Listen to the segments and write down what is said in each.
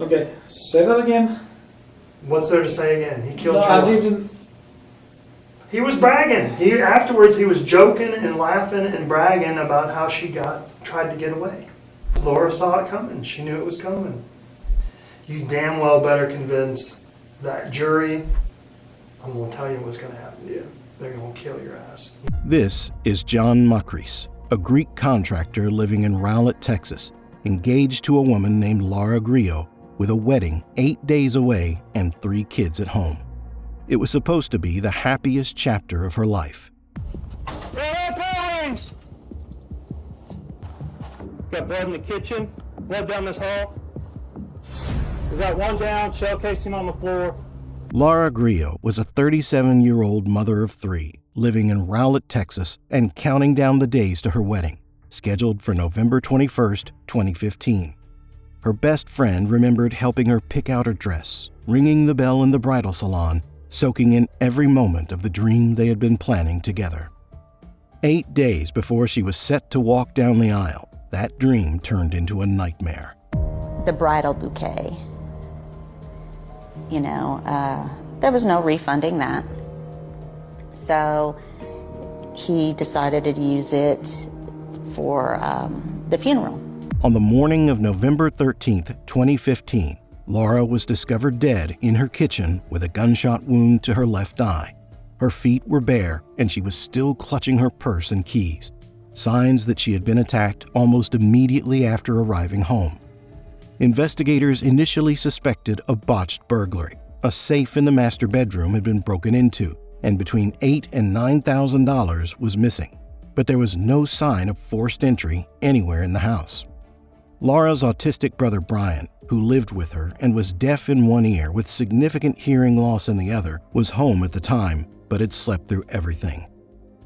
Okay, say that again. What's there to say again? He killed No, your I wife. didn't. He was bragging. Afterwards he was joking and laughing and bragging about how she tried to get away. Laura saw it coming. She knew it was coming. You damn well better convince that jury. I'm going to tell you what's going to happen to you. They're going to kill your ass. This is John Makris, a Greek contractor living in Rowlett, Texas, engaged to a woman named Laura Grillo, with a wedding 8 days away and 3 kids at home. It was supposed to be the happiest chapter of her life. Got blood in the kitchen, blood down this hall. We got one down, shell casing on the floor. Laura Grillo was a 37-year-old mother of 3, living in Rowlett, Texas, and counting down the days to her wedding, scheduled for November 21st, 2015. Her best friend remembered helping her pick out her dress, ringing the bell in the bridal salon, soaking in every moment of the dream they had been planning together. 8 days before she was set to walk down the aisle, that dream turned into a nightmare. The bridal bouquet. There was no refunding that. So he decided to use it for the funeral. On the morning of November 13th, 2015, Laura was discovered dead in her kitchen with a gunshot wound to her left eye. Her feet were bare, and she was still clutching her purse and keys, signs that she had been attacked almost immediately after arriving home. Investigators initially suspected a botched burglary. A safe in the master bedroom had been broken into, and between $8,000 and $9,000 was missing. But there was no sign of forced entry anywhere in the house. Laura's autistic brother Brian, who lived with her and was deaf in one ear with significant hearing loss in the other, was home at the time, but had slept through everything.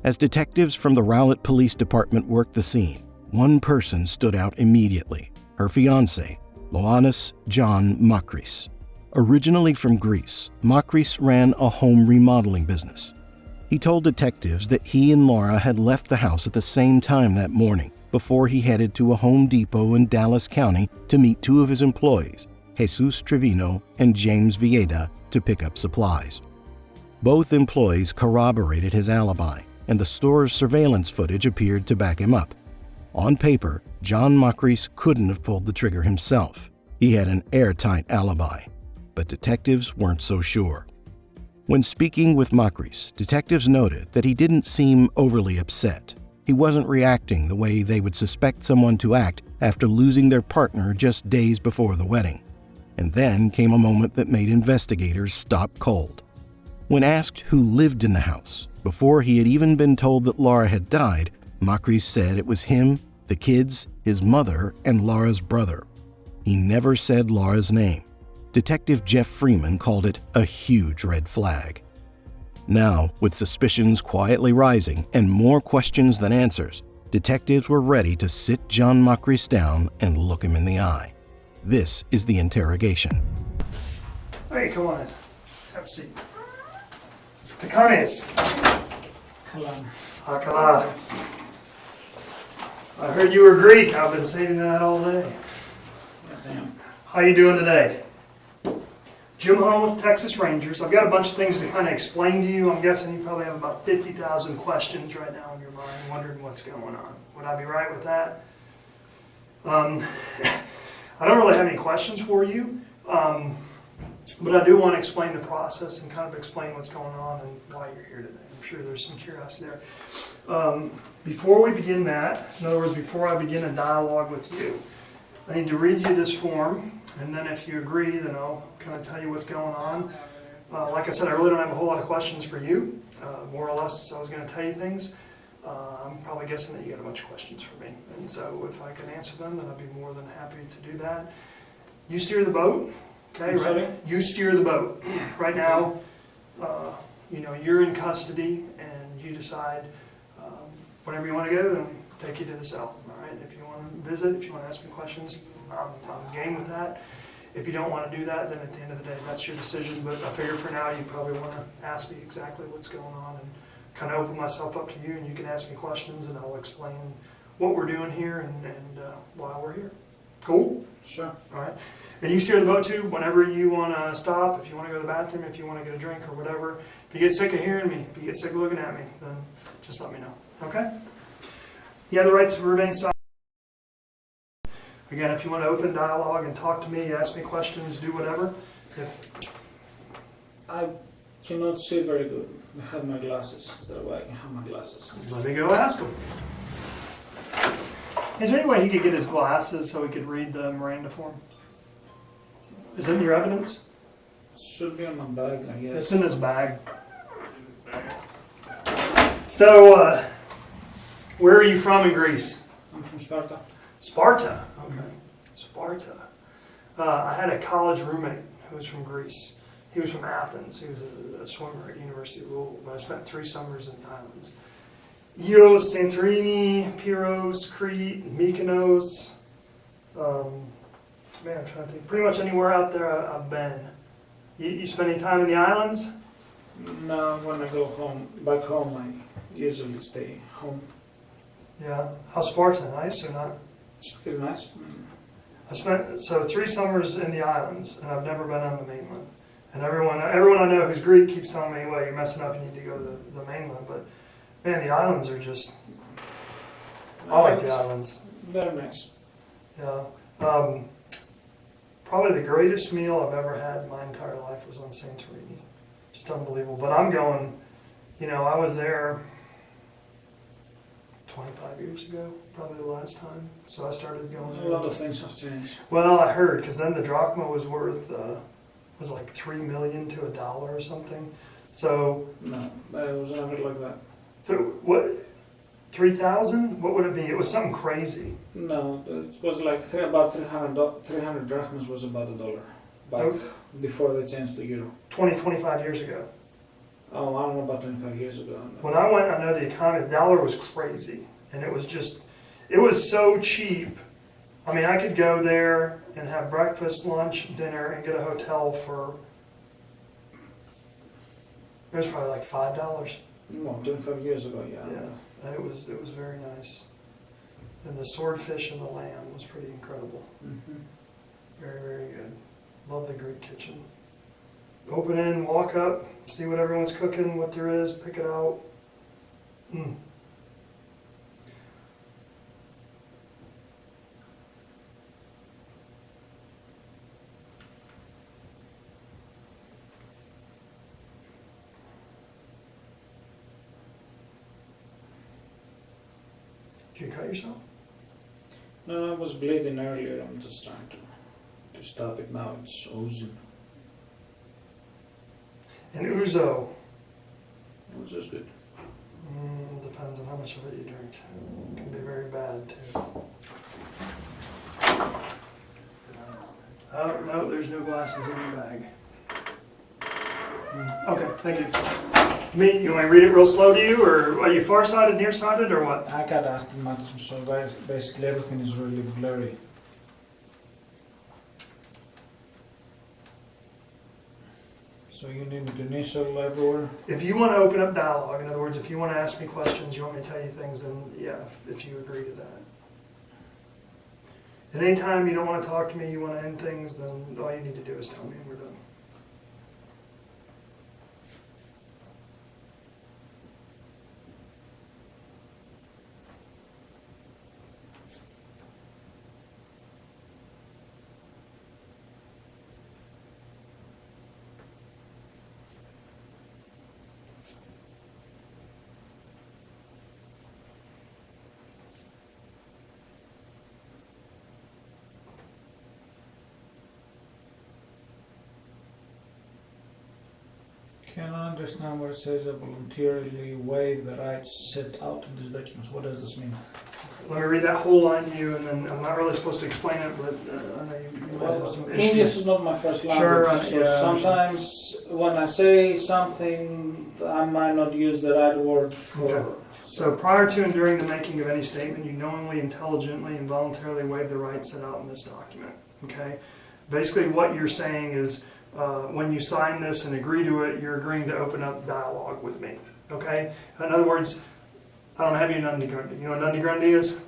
As detectives from the Rowlett Police Department worked the scene, one person stood out immediately: her fiancé, John Makris. Originally from Greece, Makris ran a home remodeling business. He told detectives that he and Laura had left the house at the same time that morning, before he headed to a Home Depot in Dallas County to meet 2 of his employees, Jesus Trevino and James Vieda, to pick up supplies. Both employees corroborated his alibi, and the store's surveillance footage appeared to back him up. On paper, John Makris couldn't have pulled the trigger himself. He had an airtight alibi, but detectives weren't so sure. When speaking with Makris, detectives noted that he didn't seem overly upset. He wasn't reacting the way they would suspect someone to act after losing their partner just days before the wedding. And then came a moment that made investigators stop cold. When asked who lived in the house, before he had even been told that Laura had died, Makris said it was him, the kids, his mother, and Laura's brother. He never said Laura's name. Detective Jeff Freeman called it a huge red flag. Now, with suspicions quietly rising and more questions than answers, detectives were ready to sit John Makris down and look him in the eye. This is the interrogation. Hey, come on in. Have a seat. Pekanes. Akala. I heard you were Greek. I've been saying that all day. Yes, I am. How you doing today? Jim Holland with Texas Rangers. I've got a bunch of things to kind of explain to you. I'm guessing you probably have about 50,000 questions right now in your mind, wondering what's going on. Would I be right with that? I don't really have any questions for you, but I do want to explain the process and kind of explain what's going on and why you're here today. I'm sure there's some curiosity there. Before we begin that, in other words, before I begin a dialogue with you, I need to read you this form, and then if you agree, then I'll kind of tell you what's going on. Like I said, I really don't have a whole lot of questions for you. More or less, I was going to tell you things. I'm probably guessing that you got a bunch of questions for me. And so if I can answer them, then I'd be more than happy to do that. You steer the boat, okay? Right? You steer the boat. Right now, you're in custody, and you decide whenever you want to go, then take you to the cell. All right? If you want to visit, if you want to ask me questions, I'm game with that. If you don't want to do that, then at the end of the day, that's your decision. But I figure for now, you probably want to ask me exactly what's going on and kind of open myself up to you, and you can ask me questions, and I'll explain what we're doing here and why we're here. Cool? Sure. All right. And you steer the boat too whenever you want to stop, if you want to go to the bathroom, if you want to get a drink or whatever. If you get sick of hearing me, if you get sick of looking at me, then just let me know. Okay? You have the right to remain silent. Again, if you want to open dialogue and talk to me, ask me questions, do whatever. I cannot see very good. I have my glasses. Is that why I can have my glasses? Let me go ask him. Is there any way he could get his glasses so he could read the Miranda form? Is it in your evidence? Should be on my bag, I guess. It's in this bag. So, where are you from in Greece? I'm from Sparta. Sparta. Okay. Sparta. I had a college roommate who was from Greece. He was from Athens. He was a swimmer at University of Louisville. But I spent 3 summers in the islands. Ios, Santorini, Pyros, Crete, Mykonos. Man, I'm trying to think. Pretty much anywhere out there I've been. You spend any time in the islands? No, when I go home, back home, I usually stay home. Yeah. How's Sparta? Nice or not? It's pretty nice. I spent 3 summers in the islands, and I've never been on the mainland. And everyone I know who's Greek keeps telling me, well, you're messing up, you need to go to the mainland. But, man, the islands are just... I like the islands. Very nice. Yeah. Probably the greatest meal I've ever had in my entire life was on Santorini. Just unbelievable. But I'm going, I was there 25 years ago, probably the last time. So I started going there. A lot of things have changed. Well, I heard, because then the drachma was worth, was like $3 million to $1 or something. So... No, it was never like that. So what... 3,000? What would it be? It was something crazy. No, it was like about 300 drachmas was about $1 back before they changed to euro. 25 years ago. Oh, I don't know, about 25 years ago. When I went, I know the economy, the dollar was crazy. And it was so cheap. I mean, I could go there and have breakfast, lunch, dinner, and get a hotel for, it was probably like $5. Well, 25 years ago, yeah. Yeah. It was very nice. And the swordfish and the lamb was pretty incredible. Mm-hmm. Very, very good. Love the Greek kitchen. Open in, walk up, see what everyone's cooking, what there is, pick it out. Mm. Did you cut yourself? No, I was bleeding earlier. I'm just trying to stop it now. It's oozing. And ouzo. It's just good. Depends on how much of it you drink. It can be very bad too. Oh, no, there's no glasses in the bag. Okay, thank you. You want me to read it real slow to you, or are you far-sighted, nearsighted, or what? I got astigmatism, so basically everything is really blurry. So you need me to initial everywhere? If you want to open up dialogue, in other words, if you want to ask me questions, you want me to tell you things, then yeah, if you agree to that. At any time you don't want to talk to me, you want to end things, then all you need to do is tell me and we're done. Can I understand where it says I voluntarily waive the rights set out in these documents? What does this mean? Let me read that whole line to you, and then I'm not really supposed to explain it, but I know you might have some English issues. is not my first Sure, language, so yeah, sometimes when I say something, I might not use the right word for. Okay. So prior to and during the making of any statement, you knowingly, intelligently, and voluntarily waive the rights set out in this document. Okay? Basically what you're saying is when you sign this and agree to it, you're agreeing to open up dialogue with me. Okay? In other words, I don't have you an undergrundy. You know what an undergrundy is?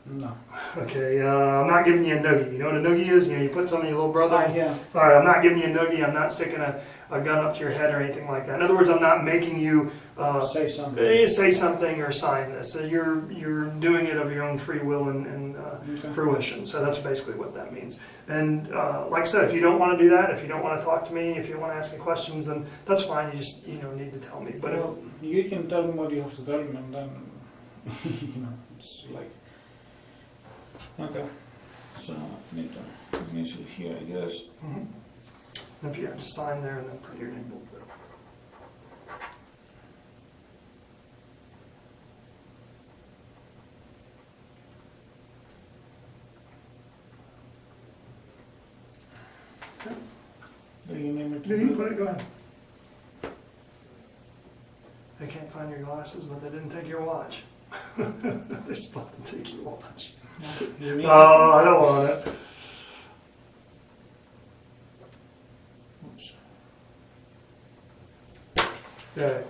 No. Okay, I'm not giving you a noogie. You know what a noogie is? You know, you put something in your little brother. Yeah. All right, I'm not giving you a noogie. I'm not sticking a gun up to your head or anything like that. In other words, I'm not making you say something or sign this. So you're doing it of your own free will and fruition. So that's basically what that means. And like I said, if you don't want to do that, if you don't want to talk to me, if you want to ask me questions, then that's fine. You just need to tell me. But well, you can tell me what you have to tell me, and then it's like. Okay, so I need to initial here, I guess. Mm-hmm. If you have to sign there and then put your name over there. Do you name it? Yeah, you can put it. Go ahead. They can't find your glasses, but they didn't take your watch. They're supposed to take your watch. Oh, I don't want it. Oops. Okay.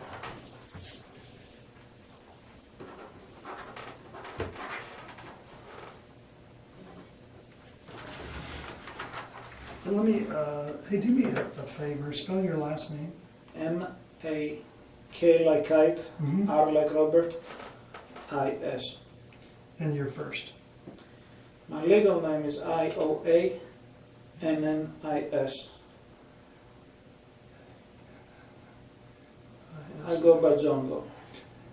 And let me, hey, do me a favor. Spell your last name. M-A-K like kite, Mm-hmm. R like Robert, I-S. And your first. My legal name is I-O-A-N-N-I-S. I go by John though.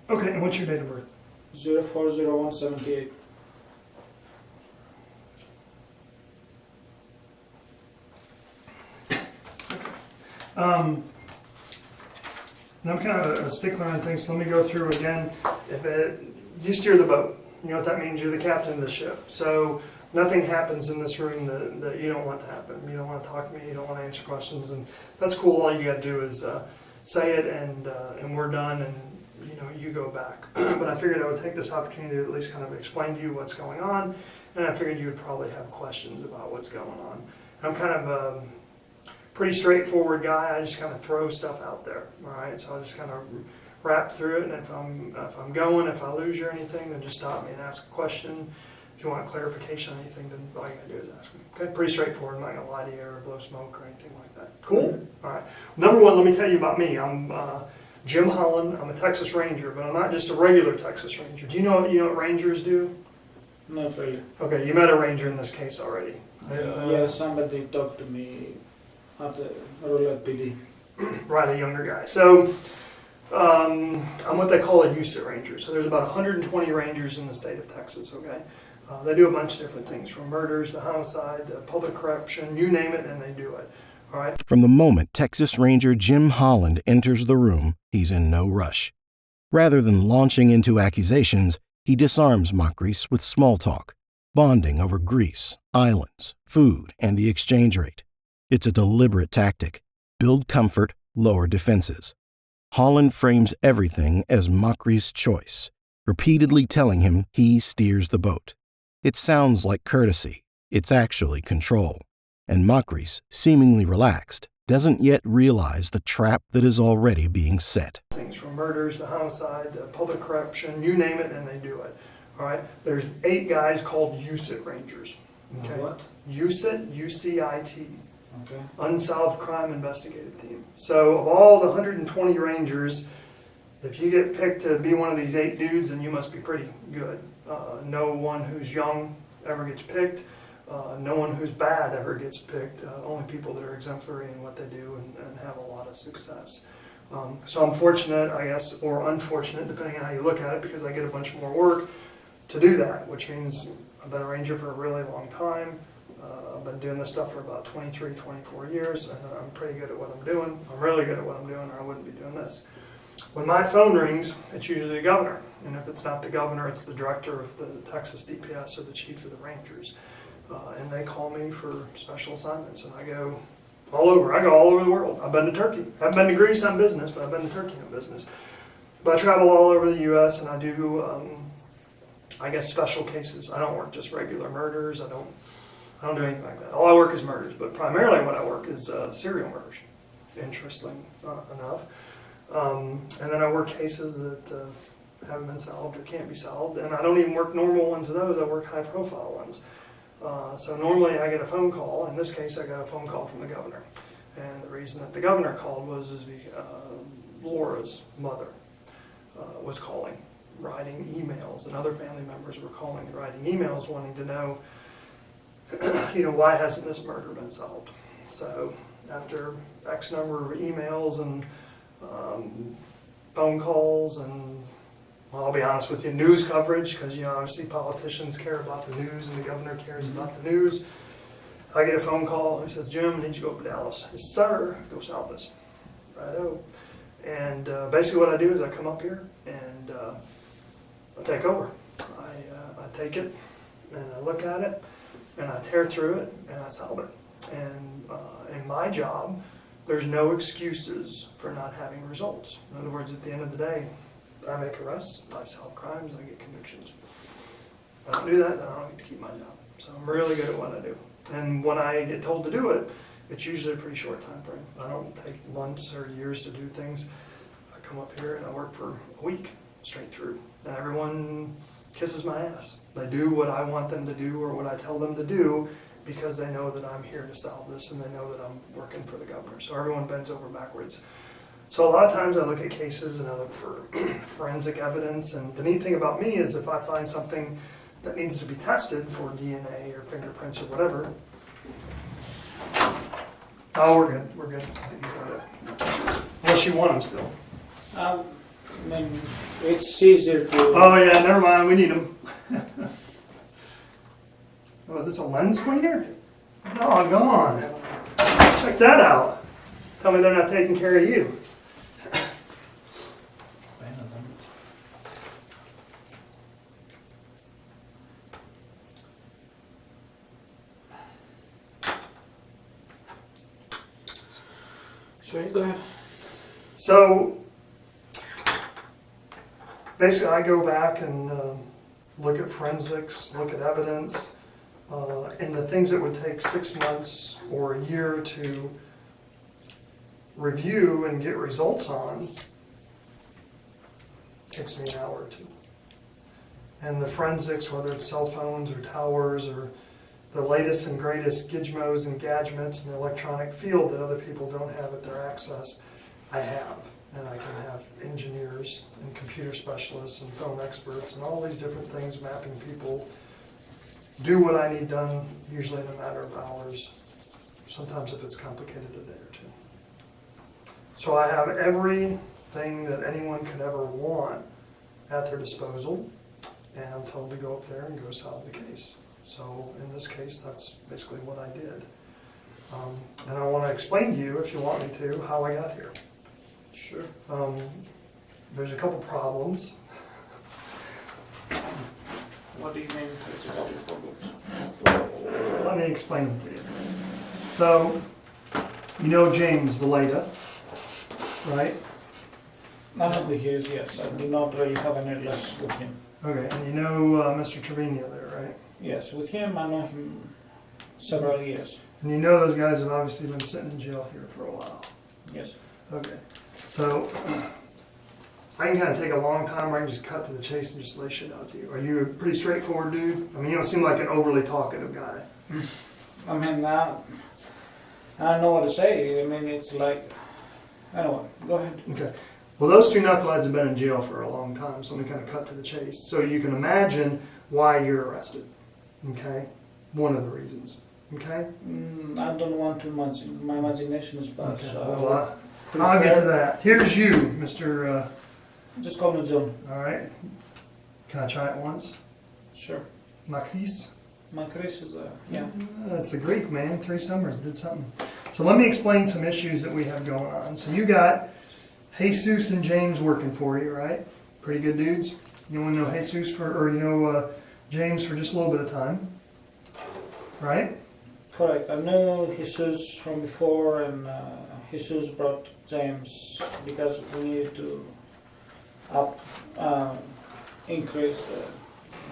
Okay, and what's your date of birth? 040178. And I'm kind of a stickler on things, so let me go through again. You steer the boat. You know what that means? You're the captain of the ship. So nothing happens in this room that you don't want to happen. You don't want to talk to me. You don't want to answer questions, and that's cool. All you got to do is say it, and we're done, and you go back. But I figured I would take this opportunity to at least kind of explain to you what's going on, and I figured you would probably have questions about what's going on. I'm kind of a pretty straightforward guy. I just kind of throw stuff out there. All right, so I just kind of wrap through it, and if I lose you or anything, then just stop me and ask a question. If you want clarification on anything, then all you gotta do is ask me. Okay, pretty straightforward. I'm not gonna lie to you or blow smoke or anything like that. Cool. All right. Number one, let me tell you about me. I'm Jim Holland. I'm a Texas Ranger, but I'm not just a regular Texas Ranger. Do you know what Rangers do? Not really. Okay, you met a Ranger in this case already. Yeah, somebody talked to me at the Roulette PD. Right, a younger guy. So I'm what they call a USIT Ranger. So there's about 120 Rangers in the state of Texas, okay? They do a bunch of different things, from murders to homicide to public corruption, you name it, and they do it, all right? From the moment Texas Ranger Jim Holland enters the room, he's in no rush. Rather than launching into accusations, he disarms Makris with small talk, bonding over grease, islands, food, and the exchange rate. It's a deliberate tactic. Build comfort, lower defenses. Holland frames everything as Makris' choice, repeatedly telling him he steers the boat. It sounds like courtesy. It's actually control. And Makris, seemingly relaxed, doesn't yet realize the trap that is already being set. Things from murders to homicide to public corruption, you name it, and they do it. All right? There's 8 guys called USIT Rangers. Okay? What? USIT, U-C-I-T. Okay. Unsolved Crime Investigative Team. So of all the 120 Rangers, if you get picked to be one of these 8 dudes, then you must be pretty good. No one who's young ever gets picked. No one who's bad ever gets picked. Only people that are exemplary in what they do and have a lot of success. So I'm fortunate, I guess, or unfortunate, depending on how you look at it, because I get a bunch more work to do that, which means I've been a Ranger for a really long time. I've been doing this stuff for about 23, 24 years, and I'm pretty good at what I'm doing. I'm really good at what I'm doing, or I wouldn't be doing this. When my phone rings, it's usually the governor. And if it's not the governor, it's the director of the Texas DPS or the chief of the Rangers. And they call me for special assignments, and I go all over. I go all over the world. I've been to Turkey. I haven't been to Greece on business, but I've been to Turkey on business. But I travel all over the U.S., and I do, I guess, special cases. I don't work just regular murders. I don't do anything like that. All I work is murders, but primarily what I work is serial murders, interestingly enough. And then I work cases that haven't been solved or can't be solved. And I don't even work normal ones of those, I work high profile ones. So normally I get a phone call. In this case, I got a phone call from the governor. And the reason that the governor called was Laura's mother was calling, writing emails, and other family members were calling and writing emails wanting to know, why hasn't this murder been solved? So after X number of emails and phone calls and, well, I'll be honest with you, news coverage, because obviously politicians care about the news and the governor cares about the news. I get a phone call. He says, "Jim, I need you to go up to Dallas." I said, "Sir, go solve this." Righto. And basically what I do is I come up here and I take over. I take it and I look at it and I tear through it and I solve it. And in my job, there's no excuses for not having results. In other words, at the end of the day, I make arrests, I solve crimes, I get convictions. If I don't do that, then I don't get to keep my job. So I'm really good at what I do. And when I get told to do it, it's usually a pretty short time frame. I don't take months or years to do things. I come up here and I work for a week straight through. And everyone kisses my ass. They do what I want them to do or what I tell them to do because they know that I'm here to solve this and they know that I'm working for the governor. So everyone bends over backwards. So a lot of times I look at cases and I look for forensic evidence. And the neat thing about me is if I find something that needs to be tested for DNA or fingerprints or whatever. Oh, we're good. We're good. Unless you want them still. I mean, it's easier to. Oh yeah, never mind. We need them. Oh, is this a lens cleaner? Doggone. Check that out. Tell me they're not taking care of you. Sorry, go ahead. So basically I go back and look at forensics, look at evidence, and the things that would take 6 months or a year to review and get results on takes me an hour or two. And the forensics, whether it's cell phones or towers or the latest and greatest gizmos and gadgets in the electronic field that other people don't have at their access, I have. And I can have engineers and computer specialists and phone experts and all these different things, mapping people, do what I need done, usually in a matter of hours. Sometimes if it's complicated, a day or two. So I have everything that anyone could ever want at their disposal, and I'm told to go up there and go solve the case. So in this case, that's basically what I did. And I want to explain to you, if you want me to, how I got here. Sure. There's a couple problems. What do you mean there's a couple problems? Let me explain them to you. So, you know James Valeda, right? Nothing his, yes. I do not really have any less with him. Okay, and you know Mr. Trevino there, right? Yes, with him I know him several years. And you know those guys have obviously been sitting in jail here for a while. Yes. Okay, so I can kind of take a long time, or I can just cut to the chase and just lay shit out to you. Are you a pretty straightforward dude? I mean, you don't seem like an overly talkative guy. I mean, I don't know what to say. I mean, it's like, anyway, go ahead. Okay. Well, those two knuckleheads have been in jail for a long time, so let me kind of cut to the chase. So you can imagine why you're arrested. Okay? One of the reasons. Okay? I don't want to imagine. My imagination is bad. Okay. So Well, I'll get to that. Here's you, Mr. Just call me John. All right. Can I try it once? Sure. Makris? Makris is yeah. That's the Greek, man. 3 summers did something. So let me explain some issues that we have going on. So you got Jesus and James working for you, right? Pretty good dudes. You only know Jesus James for just a little bit of time, right? Correct. I know Jesus from before, and Jesus brought James because we needed to increase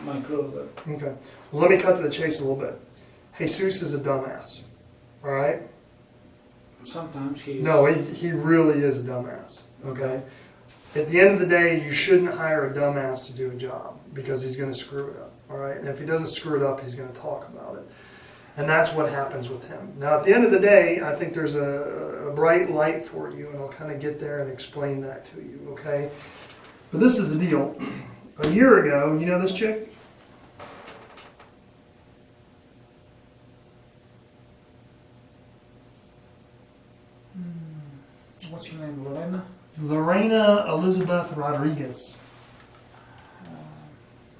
my crew there. Okay. Well, let me cut to the chase a little bit. Jesus is a dumbass, all right? Sometimes he is. No, he really is a dumbass, okay? At the end of the day, you shouldn't hire a dumbass to do a job because he's going to screw it up, all right? And if he doesn't screw it up, he's going to talk about it. And that's what happens with him. Now, at the end of the day, I think there's a bright light for you, and I'll kind of get there and explain that to you, okay? But this is the deal. A year ago, you know this chick? What's your name, Lorena? Lorena Elizabeth Rodriguez.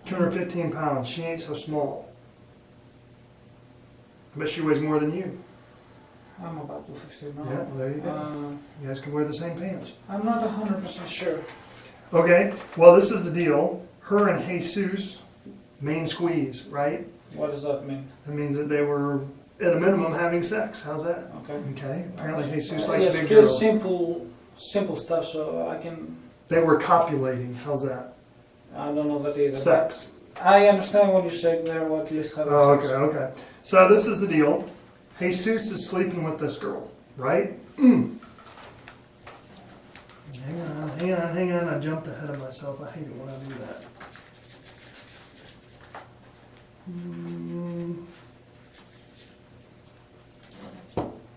215 pounds. She ain't so small. I bet she weighs more than you. I'm about 215 now. Yeah, well, there you go. You guys can wear the same pants. I'm not 100% sure. Okay, well, this is the deal. Her and Jesus, main squeeze, right? What does that mean? That means that they were, at a minimum, having sex. How's that? Okay. Okay. Apparently Jesus likes yes, big just girls. simple stuff, so I can... They were copulating. How's that? I don't know that either. Sex. I understand what you said there, what Liz had Oh, sex. okay, okay. So this is the deal. Jesus is sleeping with this girl, right? Hang on. I jumped ahead of myself. I hate it when I do that.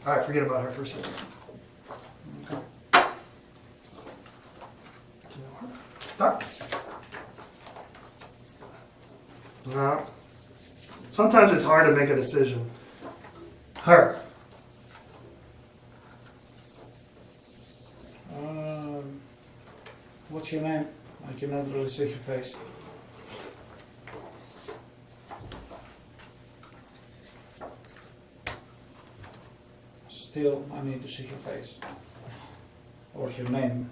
All right, forget about her for a second. Okay. Do you know her? Duck. No. Sometimes it's hard to make a decision. Her. What's your name? I cannot really see your face. Still, I need to see your face. Or your name.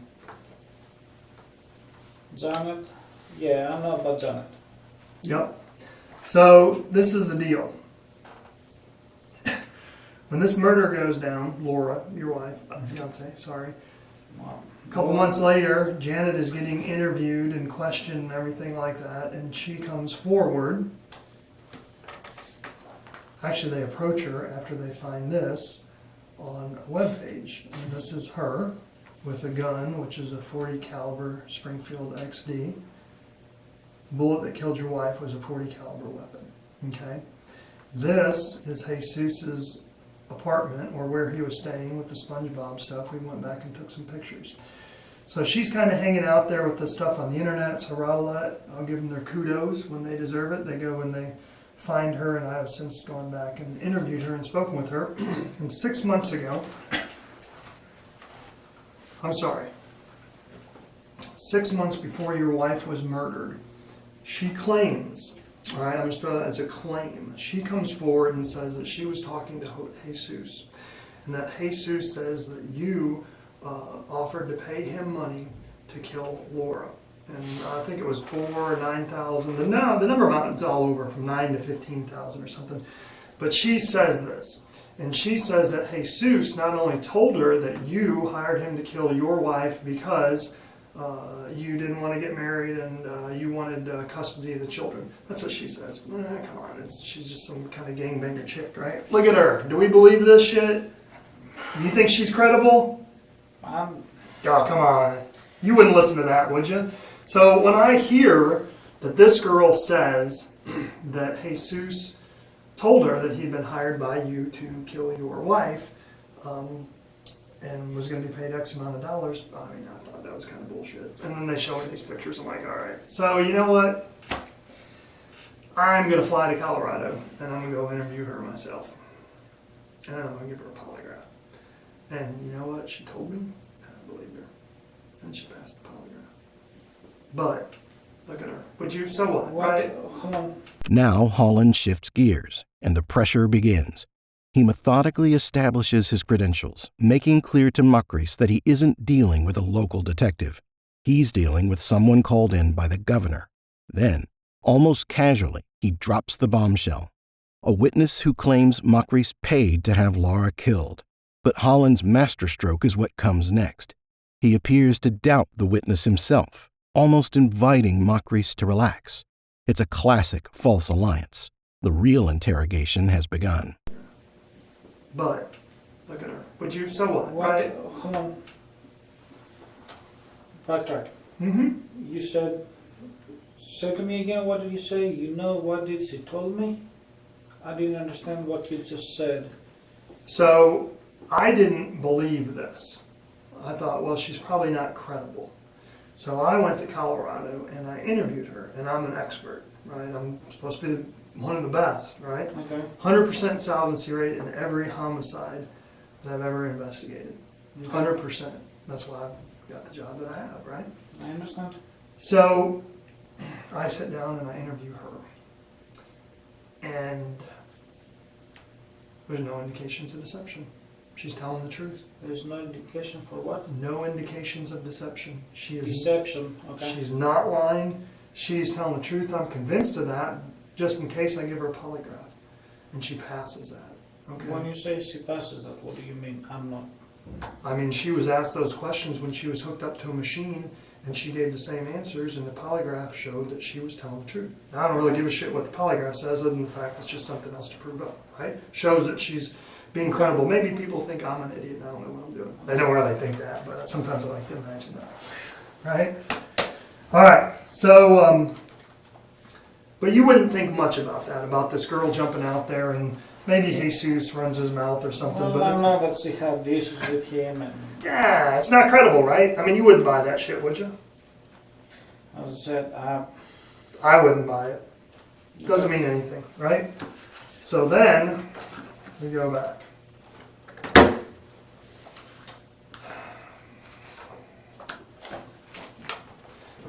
Janet? Yeah, I know about Janet. Yep. So this is the deal. When this murder goes down, Laura, your wife, fiance, sorry. Wow. A couple months later, Janet is getting interviewed and questioned and everything like that, and she comes forward. Actually, they approach her after they find this on a webpage. And this is her with a gun, which is a .40 caliber Springfield XD. Bullet that killed your wife was a .40 caliber weapon. Okay. This is Jesus's apartment, or where he was staying with the SpongeBob stuff. We went back and took some pictures. So she's kind of hanging out there with the stuff on the internet. So I'll give them their kudos when they deserve it. They go when they find her, and I have since gone back and interviewed her and spoken with her. And 6 months ago, 6 months before your wife was murdered, she claims, all right, I'm going to throw that as a claim. She comes forward and says that she was talking to Jesus, and that Jesus says that you offered to pay him money to kill Laura. And I think it was 4,000 or 9,000. The number amount is all over, from 9 to 15,000 or something. But she says this, and she says that Jesus not only told her that you hired him to kill your wife because you didn't want to get married and you wanted custody of the children. That's what she says. Come on, she's just some kind of gangbanger chick, right? Look at her. Do we believe this shit? You think she's credible? Oh, come on. You wouldn't listen to that, would you? So when I hear that this girl says that Jesus told her that he'd been hired by you to kill your wife, and was going to be paid X amount of dollars, I mean, I thought that was kind of bullshit. And then they show me these pictures. I'm like, all right. So you know what? I'm going to fly to Colorado, and I'm going to go interview her myself. And then I'm going to give her a polygraph. And you know what? She told me, and I believed her. And she passed the polygraph. But, look at her. Would you? So what? Right? Hold on. Now Holland shifts gears, and the pressure begins. He methodically establishes his credentials, making clear to Makris that he isn't dealing with a local detective. He's dealing with someone called in by the governor. Then, almost casually, he drops the bombshell. A witness who claims Makris paid to have Laura killed. But Holland's masterstroke is what comes next. He appears to doubt the witness himself, almost inviting Makris to relax. It's a classic false alliance. The real interrogation has begun. But, look at her. Would you? So what? Right? Hold on. Backtrack. Mm-hmm. You said, say to me again, what did you say? You know what did she told me? I didn't understand what you just said. So I didn't believe this. I thought, well, she's probably not credible. So I went to Colorado and I interviewed her, and I'm an expert, right? I'm supposed to be one of the best, right? Okay. 100% solvency rate in every homicide that I've ever investigated. 100%. That's why I've got the job that I have, right? I understand. So I sit down and I interview her. And there's no indications of deception. She's telling the truth. There's no indication for what? No indications of deception. She is Deception. Okay. She's not lying. She's telling the truth. I'm convinced of that, just in case I give her a polygraph. And she passes that. Okay. When you say she passes that, what do you mean? I'm not. I mean, she was asked those questions when she was hooked up to a machine, and she gave the same answers, and the polygraph showed that she was telling the truth. Now, I don't really give a shit what the polygraph says, other than the fact it's just something else to prove up, right? Shows that she's being credible. Maybe people think I'm an idiot and I don't know what I'm doing. They don't really think that, but sometimes I like to imagine that, right? All right, so, but you wouldn't think much about that, about this girl jumping out there, and maybe Jesus runs his mouth or something. Well, but I it's, know that she had issues with him, and yeah, it's not credible, right? I mean, you wouldn't buy that shit, would you? as I said, I wouldn't buy it. Doesn't mean anything, right? So then, we go back.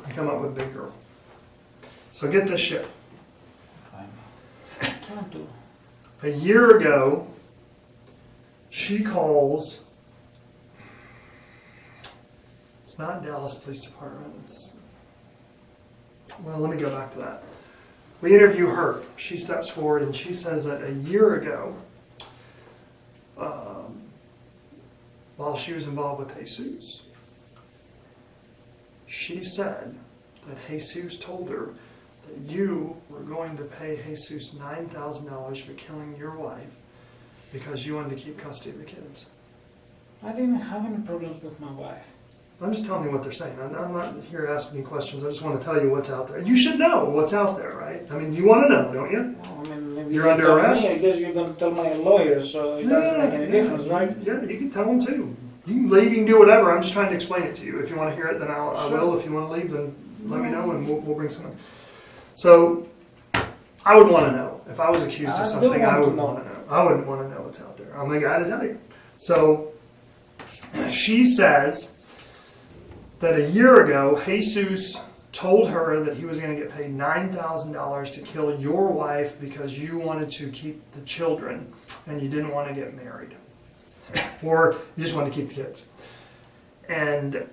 I come up with Big Girl. So get this shit. I'm trying to. A year ago, she calls. It's not Dallas Police Department. Well, let me go back to that. We interview her. She steps forward and she says that a year ago, while she was involved with Jesus, she said that Jesus told her that you were going to pay Jesus $9,000 for killing your wife because you wanted to keep custody of the kids. I didn't have any problems with my wife. I'm just telling you what they're saying. I'm not here asking you questions. I just want to tell you what's out there. You should know what's out there, right? I mean, you want to know, don't you? Well, I mean, if You're you under tell arrest? Me, I guess you're going to tell my lawyer, so it doesn't make any difference, right? Yeah, you can tell them too. You can leave, you can do whatever. I'm just trying to explain it to you. If you want to hear it, then I Sure. will. If you want to leave, then let me know and we'll bring someone. So, I would want to know. If I was accused I of do something, I want to would know. want to know. I wouldn't want to know what's out there. I'm the guy to tell you. So, she says that a year ago, Jesus told her that he was going to get paid $9,000 to kill your wife because you wanted to keep the children and you didn't want to get married. Or you just wanted to keep the kids. And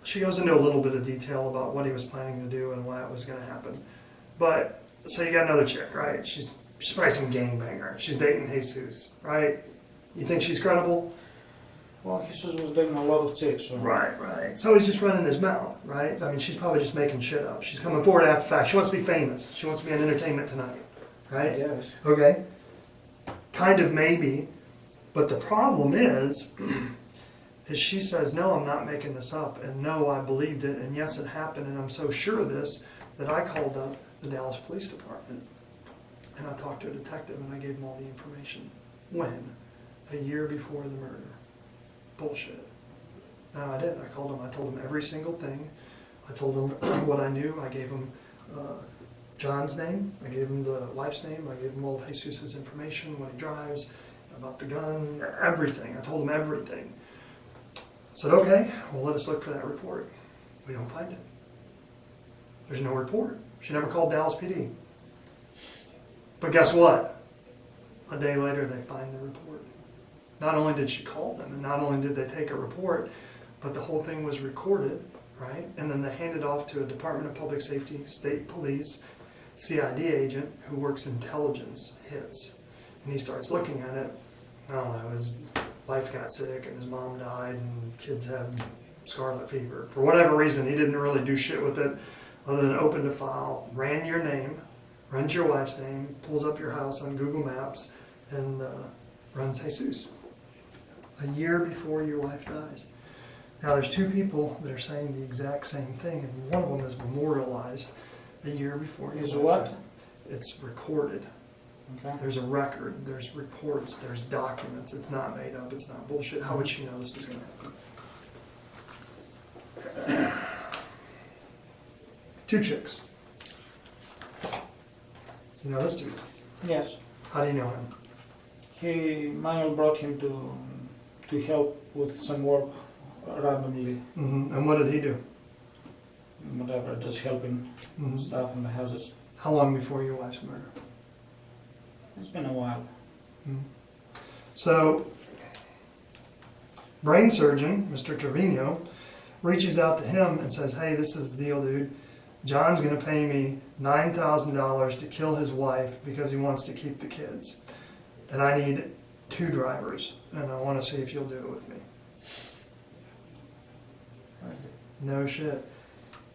she goes into a little bit of detail about what he was planning to do and why it was going to happen. But, so you got another chick, right? She's probably some gangbanger. She's dating Jesus, right? You think she's credible? Well, Jesus was dating a lot of chicks, so. Right. So he's just running his mouth, right? I mean, she's probably just making shit up. She's coming forward after the fact. She wants to be famous. She wants to be on Entertainment Tonight, right? Yes. Okay. Kind of maybe. But the problem is she says, no, I'm not making this up. And no, I believed it. And yes, it happened. And I'm so sure of this that I called up the Dallas Police Department. And I talked to a detective and I gave him all the information. When? A year before the murder. Bullshit. No, I did. I called him. I told him every single thing. I told him what I knew. I gave him John's name. I gave him the wife's name. I gave him all of Jesus' information, what he drives, about the gun, everything. I told him everything. I said, okay, well, let us look for that report. We don't find it. There's no report. She never called Dallas PD. But guess what? A day later, they find the report. Not only did she call them, and not only did they take a report, but the whole thing was recorded, right? And then they handed off to a Department of Public Safety, State Police, CID agent who works intelligence hits. And he starts looking at it. I don't know, his wife got sick and his mom died and kids had scarlet fever. For whatever reason, he didn't really do shit with it other than opened a file, ran your name, runs your wife's name, pulls up your house on Google Maps, and runs Jesus. A year before your wife dies. Now, there's two people that are saying the exact same thing, and one of them is memorialized a year before. Is what? It's recorded. Okay. There's a record, there's reports, there's documents. It's not made up, it's not bullshit. How would she know this is going to happen? Two chicks. You know this dude? Yes. How do you know him? Manuel brought him to help with some work randomly. Mm-hmm. And what did he do? Whatever, just helping Mm-hmm. stuff in the houses. How long before your wife's murder? It's been a while. Mm-hmm. So, brain surgeon, Mr. Trevino, reaches out to him and says, hey, this is the deal, dude. John's going to pay me $9,000 to kill his wife because he wants to keep the kids. And I need 2 drivers, and I want to see if you'll do it with me. No shit.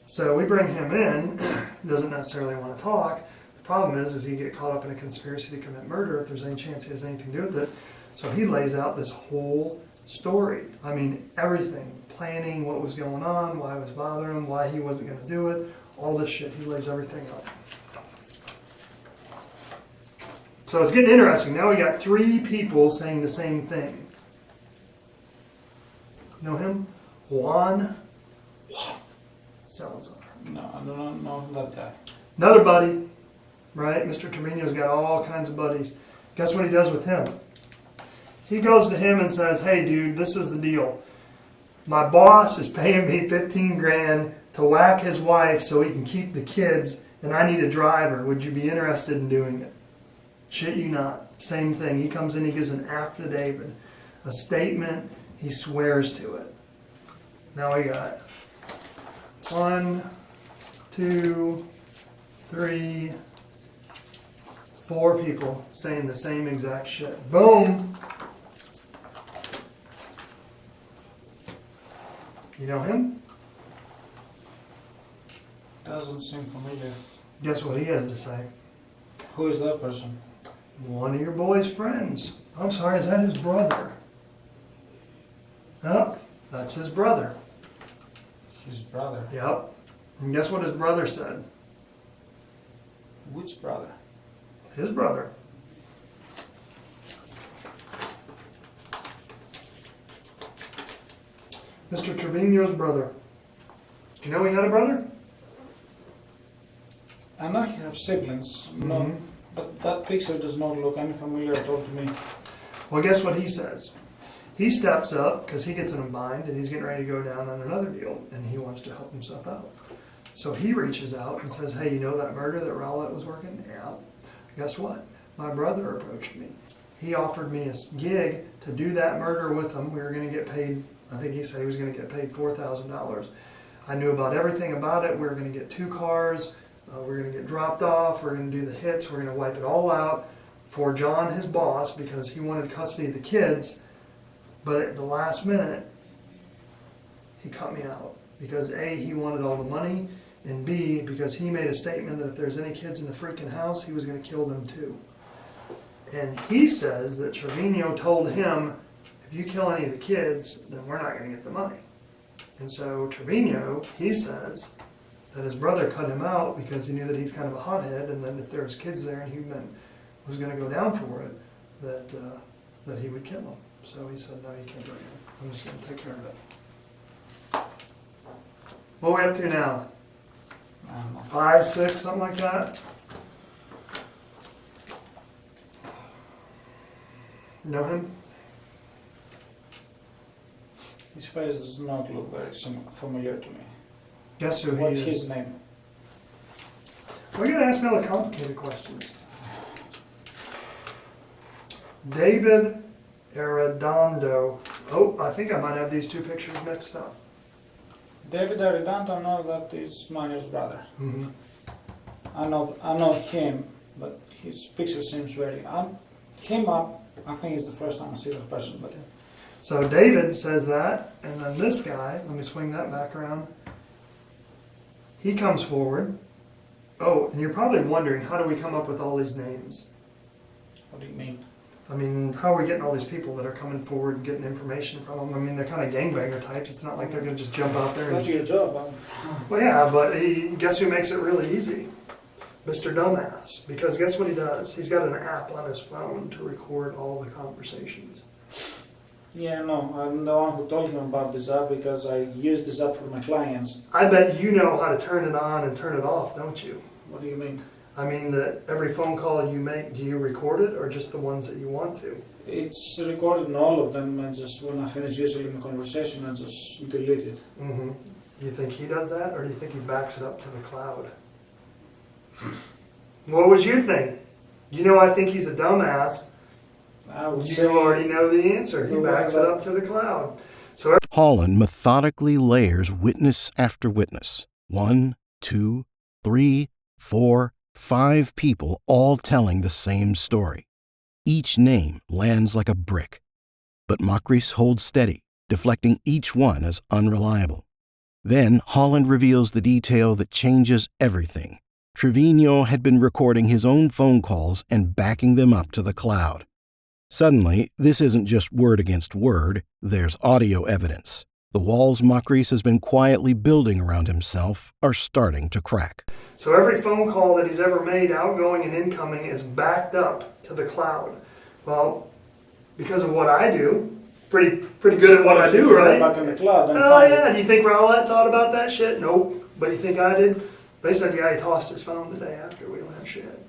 So we bring him in. He doesn't necessarily want to talk. The problem is he get caught up in a conspiracy to commit murder if there's any chance he has anything to do with it. So he lays out this whole story. I mean, everything. Planning what was going on, why it was bothering him, why he wasn't going to do it. All this shit. He lays everything out. So it's getting interesting. Now we got 3 people saying the same thing. Know him? Juan Salazar. No, I do not know that guy. Another buddy, right? Mr. Trevino's got all kinds of buddies. Guess what he does with him? He goes to him and says, hey dude, this is the deal. My boss is paying me 15 grand to whack his wife so he can keep the kids, and I need a driver. Would you be interested in doing it? Shit you not. Same thing. He comes in, he gives an affidavit, a statement, he swears to it. Now we got 1, 2, 3, 4 people saying the same exact shit. Boom! You know him? Doesn't seem familiar. Guess what he has to say? Who is that person? One of your boy's friends. I'm sorry, is that his brother? Oh, that's his brother. His brother. Yep. And guess what his brother said? Which brother? His brother. Mr. Trevino's brother. Do you know he had a brother? I know he have siblings. No, Mhm. but that picture does not look any familiar at all to me. Well, guess what he says? He steps up because he gets in a bind and he's getting ready to go down on another deal and he wants to help himself out. So he reaches out and says, hey, you know that murder that Rowlett was working? Yeah. Guess what? My brother approached me. He offered me a gig to do that murder with him. We were going to get paid, I think he said he was going to get paid $4,000. I knew about everything about it. We were going to get 2 cars. We're going to get dropped off. We're going to do the hits. We're going to wipe it all out for John, his boss, because he wanted custody of the kids. But at the last minute, he cut me out. Because A, he wanted all the money, and B, because he made a statement that if there's any kids in the freaking house, he was going to kill them too. And he says that Trevino told him, if you kill any of the kids, then we're not going to get the money. And so Trevino, he says that his brother cut him out because he knew that he's kind of a hothead, and then if there was kids there and he was going to go down for it, that he would kill them. So he said, no, you can't bring it. I'm just going to take care of it. What are we up to now? I don't know. 5, 6, something like that? Know him? His face does not look very familiar to me. Guess who What's he his is? name? We're going to ask me all the complicated questions. David Arredondo. Oh, I think I might have these 2 pictures mixed up. David Arredondo, I know that is Manuel's brother. Mm-hmm. I know him, but his picture seems very... I think it's the first time I see that person, but... So David says that, and then this guy, let me swing that back around. He comes forward. Oh, and you're probably wondering, how do we come up with all these names? What do you mean? I mean, how are we getting all these people that are coming forward and getting information from them? I mean, they're kind of gangbanger types. It's not like they're going to just jump out there. That's your job. Well, yeah, but guess who makes it really easy? Mr. Dumbass. Because guess what he does? He's got an app on his phone to record all the conversations. Yeah, no, I'm the one who told him about this app because I use this app for my clients. I bet you know how to turn it on and turn it off, don't you? What do you mean? I mean that every phone call you make, do you record it or just the ones that you want to? It's recorded in all of them, and just when I finish usually my conversation, I just delete it. Mm-hmm. Do you think he does that, or do you think he backs it up to the cloud? What would you think? You know, I think he's a dumbass. I would You say already know the answer. He backs it up to the cloud. So Holland methodically layers witness after witness. 1, 2, 3, 4, 5 people all telling the same story. Each name lands like a brick. But Makris holds steady, deflecting each one as unreliable. Then Holland reveals the detail that changes everything. Trevino had been recording his own phone calls and backing them up to the cloud. Suddenly, this isn't just word against word, there's audio evidence. The walls Makris has been quietly building around himself are starting to crack. So every phone call that he's ever made, outgoing and incoming, is backed up to the cloud. Well, because of what I do, pretty good at what I do, right? Back in the cloud. Oh yeah, do you think Rowlett thought about that shit? Nope. But you think I did? They said, yeah, he tossed his phone the day after. We don't have shit.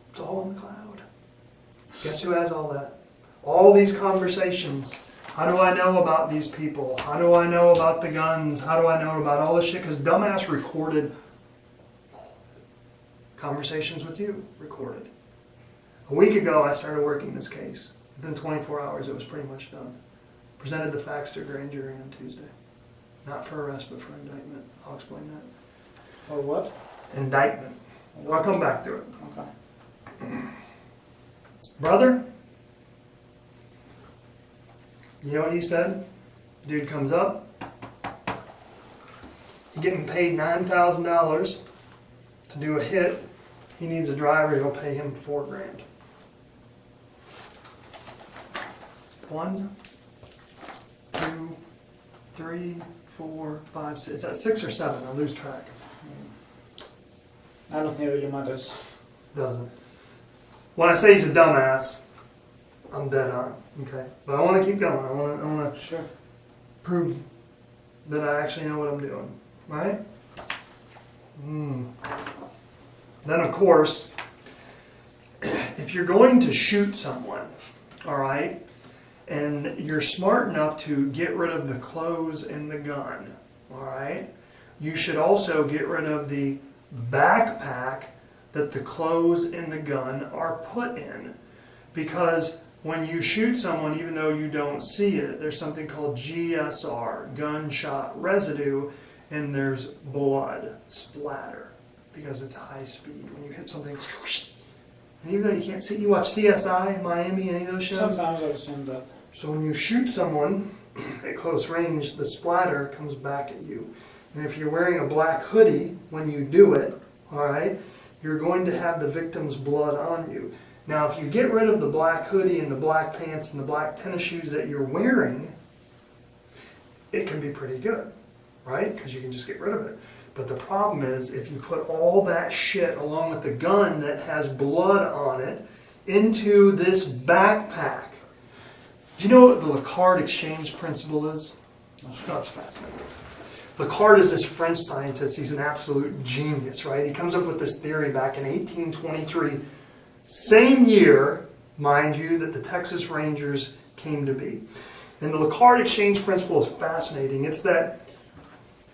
It's all in the cloud. Guess who has all that? All these conversations. How do I know about these people? How do I know about the guns? How do I know about all this shit? Because dumbass recorded conversations with you. Recorded. A week ago, I started working this case. Within 24 hours, it was pretty much done. Presented the facts to a grand jury on Tuesday. Not for arrest, but for indictment. I'll explain that. For what? Indictment. I'll come back to it. Okay. Brother, you know what he said? Dude comes up. He's getting paid $9,000 to do a hit. He needs a driver. He'll pay him $4,000. 1, 2, 3, 4, 5, 6. Is that 6 or 7? I lose track. I don't think it really matters. Doesn't. When I say he's a dumbass, I'm dead on. Okay, but I want to keep going. I want to Sure. prove that I actually know what I'm doing. Right? Then of course, if you're going to shoot someone, all right, and you're smart enough to get rid of the clothes and the gun, all right, you should also get rid of the backpack that the clothes and the gun are put in. Because when you shoot someone, even though you don't see it, there's something called GSR, gunshot residue, and there's blood splatter because it's high speed. When you hit something, and even though you can't see, you watch CSI, Miami, any of those shows? Sometimes I've seen that. So when you shoot someone at close range, the splatter comes back at you. And if you're wearing a black hoodie when you do it, all right, you're going to have the victim's blood on you. Now, if you get rid of the black hoodie and the black pants and the black tennis shoes that you're wearing, it can be pretty good, right? Because you can just get rid of it. But the problem is, if you put all that shit along with the gun that has blood on it into this backpack, do you know what the Locard exchange principle is? That's fascinating. Locard is this French scientist. He's an absolute genius, right? He comes up with this theory back in 1823. Same year, mind you, that the Texas Rangers came to be. And the Locard exchange principle is fascinating. It's that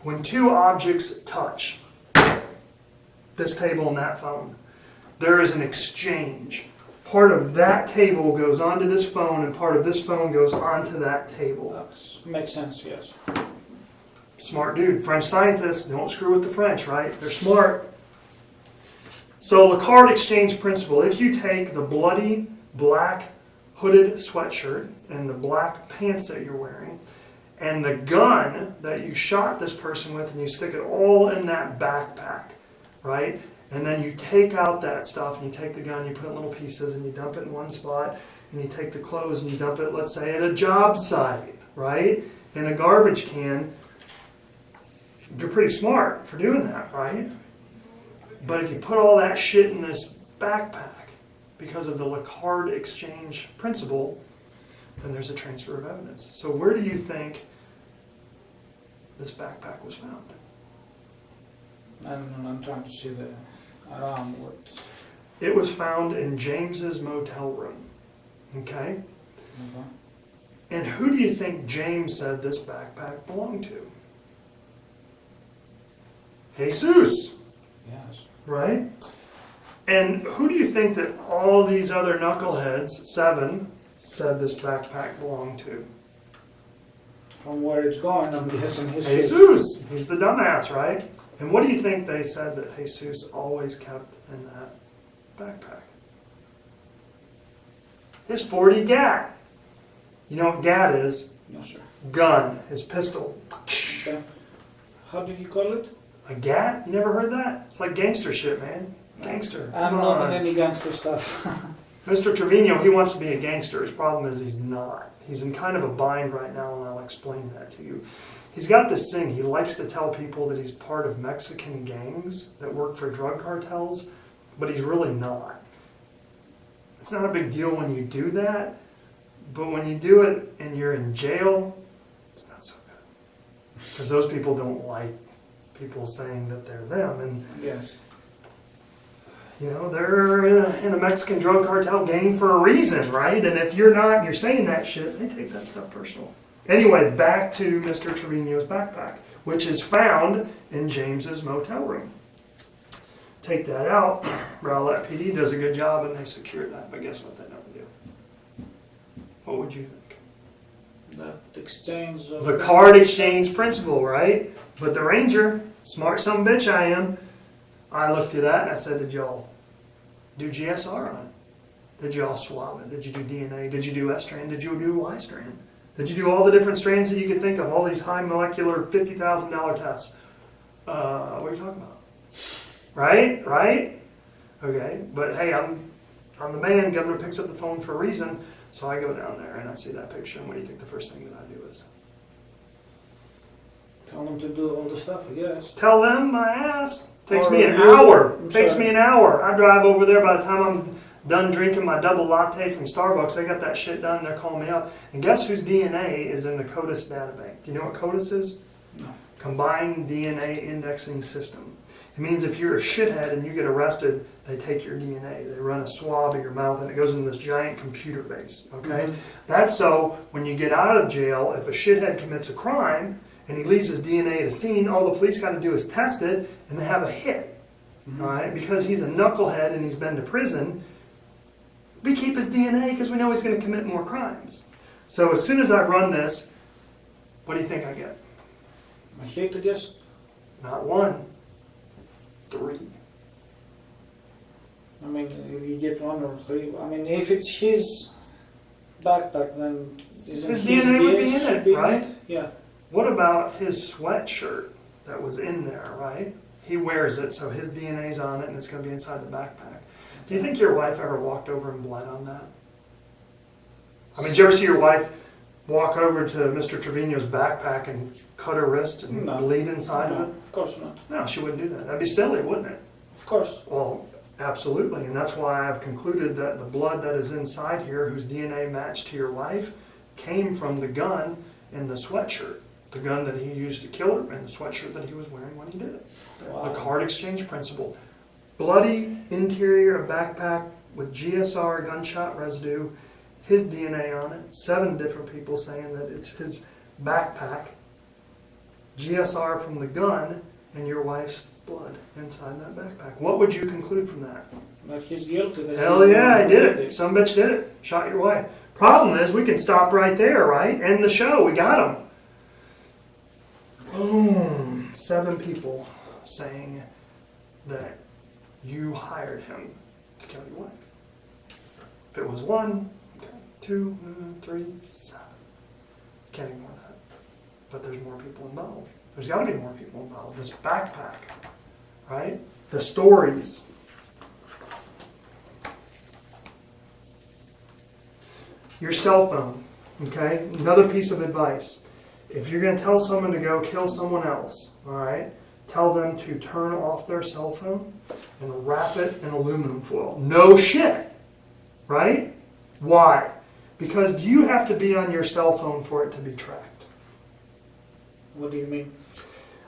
when two objects touch, this table and that phone, there is an exchange. Part of that table goes onto this phone, and part of this phone goes onto that table. That makes sense, yes. Smart dude. French scientists, don't screw with the French, right? They're smart. So Locard exchange principle, if you take the bloody black hooded sweatshirt and the black pants that you're wearing and the gun that you shot this person with and you stick it all in that backpack, right? And then you take out that stuff, and you take the gun, you put it in little pieces, and you dump it in one spot, and you take the clothes and you dump it, let's say, at a job site, right? In a garbage can. You're pretty smart for doing that, right? But if you put all that shit in this backpack, because of the Lacard exchange principle, then there's a transfer of evidence. So where do you think this backpack was found? I don't know, I'm trying to see the around what. It was found in James's motel room. Okay? Okay. And who do you think James said this backpack belonged to? Jesus. Yes. Right? And who do you think that all these other knuckleheads, 7, said this backpack belonged to? From where it's going, I'm guessing Jesus. He's the dumbass, right? And what do you think they said that Jesus always kept in that backpack? His .40 gat. You know what gat is? No, sir. Gun. His pistol. Okay. How did you call it? A gat? You never heard that? It's like gangster shit, man. Gangster. I'm Come not on. in any gangster stuff. Mr. Trevino, he wants to be a gangster. His problem is he's not. He's in kind of a bind right now, and I'll explain that to you. He's got this thing. He likes to tell people that he's part of Mexican gangs that work for drug cartels, but he's really not. It's not a big deal when you do that, but when you do it and you're in jail, it's not so good. Because those people don't like people saying that they're them. And Yes. you know, they're in a Mexican drug cartel gang for a reason, right? And if you're not, you're saying that shit, they take that stuff personal. Anyway, back to Mr. Trevino's backpack, which is found in James's motel room. Take that out. Rowlett PD does a good job and they secure that, but guess what they don't do? What would you think? That exchange of... The card exchange principle, right? But the Ranger, smart son of a bitch I am, I looked through that and I said, did y'all do GSR on it? Did y'all swab it? Did you do DNA? Did you do S strand? Did you do Y strand? Did you do all the different strands that you could think of? All these high molecular $50,000 tests? What are you talking about? Right? Right? Okay. But hey, I'm the man. Governor picks up the phone for a reason. So I go down there and I see that picture. And what do you think the first thing that I do is? Tell them to do all the stuff, I guess. Tell them my ass. Takes Or me an you. hour. I'm Takes sorry. me an hour. I drive over there. By the time I'm done drinking my double latte from Starbucks, they got that shit done. They're calling me up. And guess whose DNA is in the CODIS database? Do you know what CODIS is? No. Combined DNA Indexing System. It means if you're a shithead and you get arrested, they take your DNA. They run a swab of your mouth and it goes into this giant computer base. Okay? That's so when you get out of jail, if a shithead commits a crime and he leaves his DNA at a scene, all the police got to do is test it and they have a hit. All right? Because he's a knucklehead and he's been to prison, we keep his DNA because we know he's going to commit more crimes. So as soon as I run this, what do you think I get? I hate to guess. Not 1, 3. I mean, if you get 1 or 3, I mean, if it's his backpack, then isn't His DNA would be in should it, be right? Yeah. What about his sweatshirt that was in there, right? He wears it, so his DNA's on it, and it's going to be inside the backpack. Do you think your wife ever walked over and bled on that? I mean, did you ever see your wife walk over to Mr. Trevino's backpack and cut her wrist and No. bleed inside No, of it? of course not. No, she wouldn't do that. That'd be silly, wouldn't it? Of course. Well, absolutely, and that's why I've concluded that the blood that is inside here, whose DNA matched to your wife, came from the gun in the sweatshirt. The gun that he used to kill her and the sweatshirt that he was wearing when he did it. Wow. The card exchange principle. Bloody interior of backpack with GSR gunshot residue, his DNA on it, 7 different people saying that it's his backpack, GSR from the gun, and your wife's blood inside that backpack. What would you conclude from that? But he's guilty. That Hell he's the yeah, one I who did it. Some bitch did it. Shot your wife. Problem is, we can stop right there, right? End the show. We got him. Boom. 7 people saying that you hired him to kill your wife. If it was 1, okay, 2, 3, 7. Can't ignore that. But there's more people involved. There's got to be more people involved. This backpack, right? the stories. Your cell phone, okay? Another piece of advice. If you're going to tell someone to go kill someone else, all right, tell them to turn off their cell phone and wrap it in aluminum foil. No shit, right? Why? Because do you have to be on your cell phone for it to be tracked? What do you mean?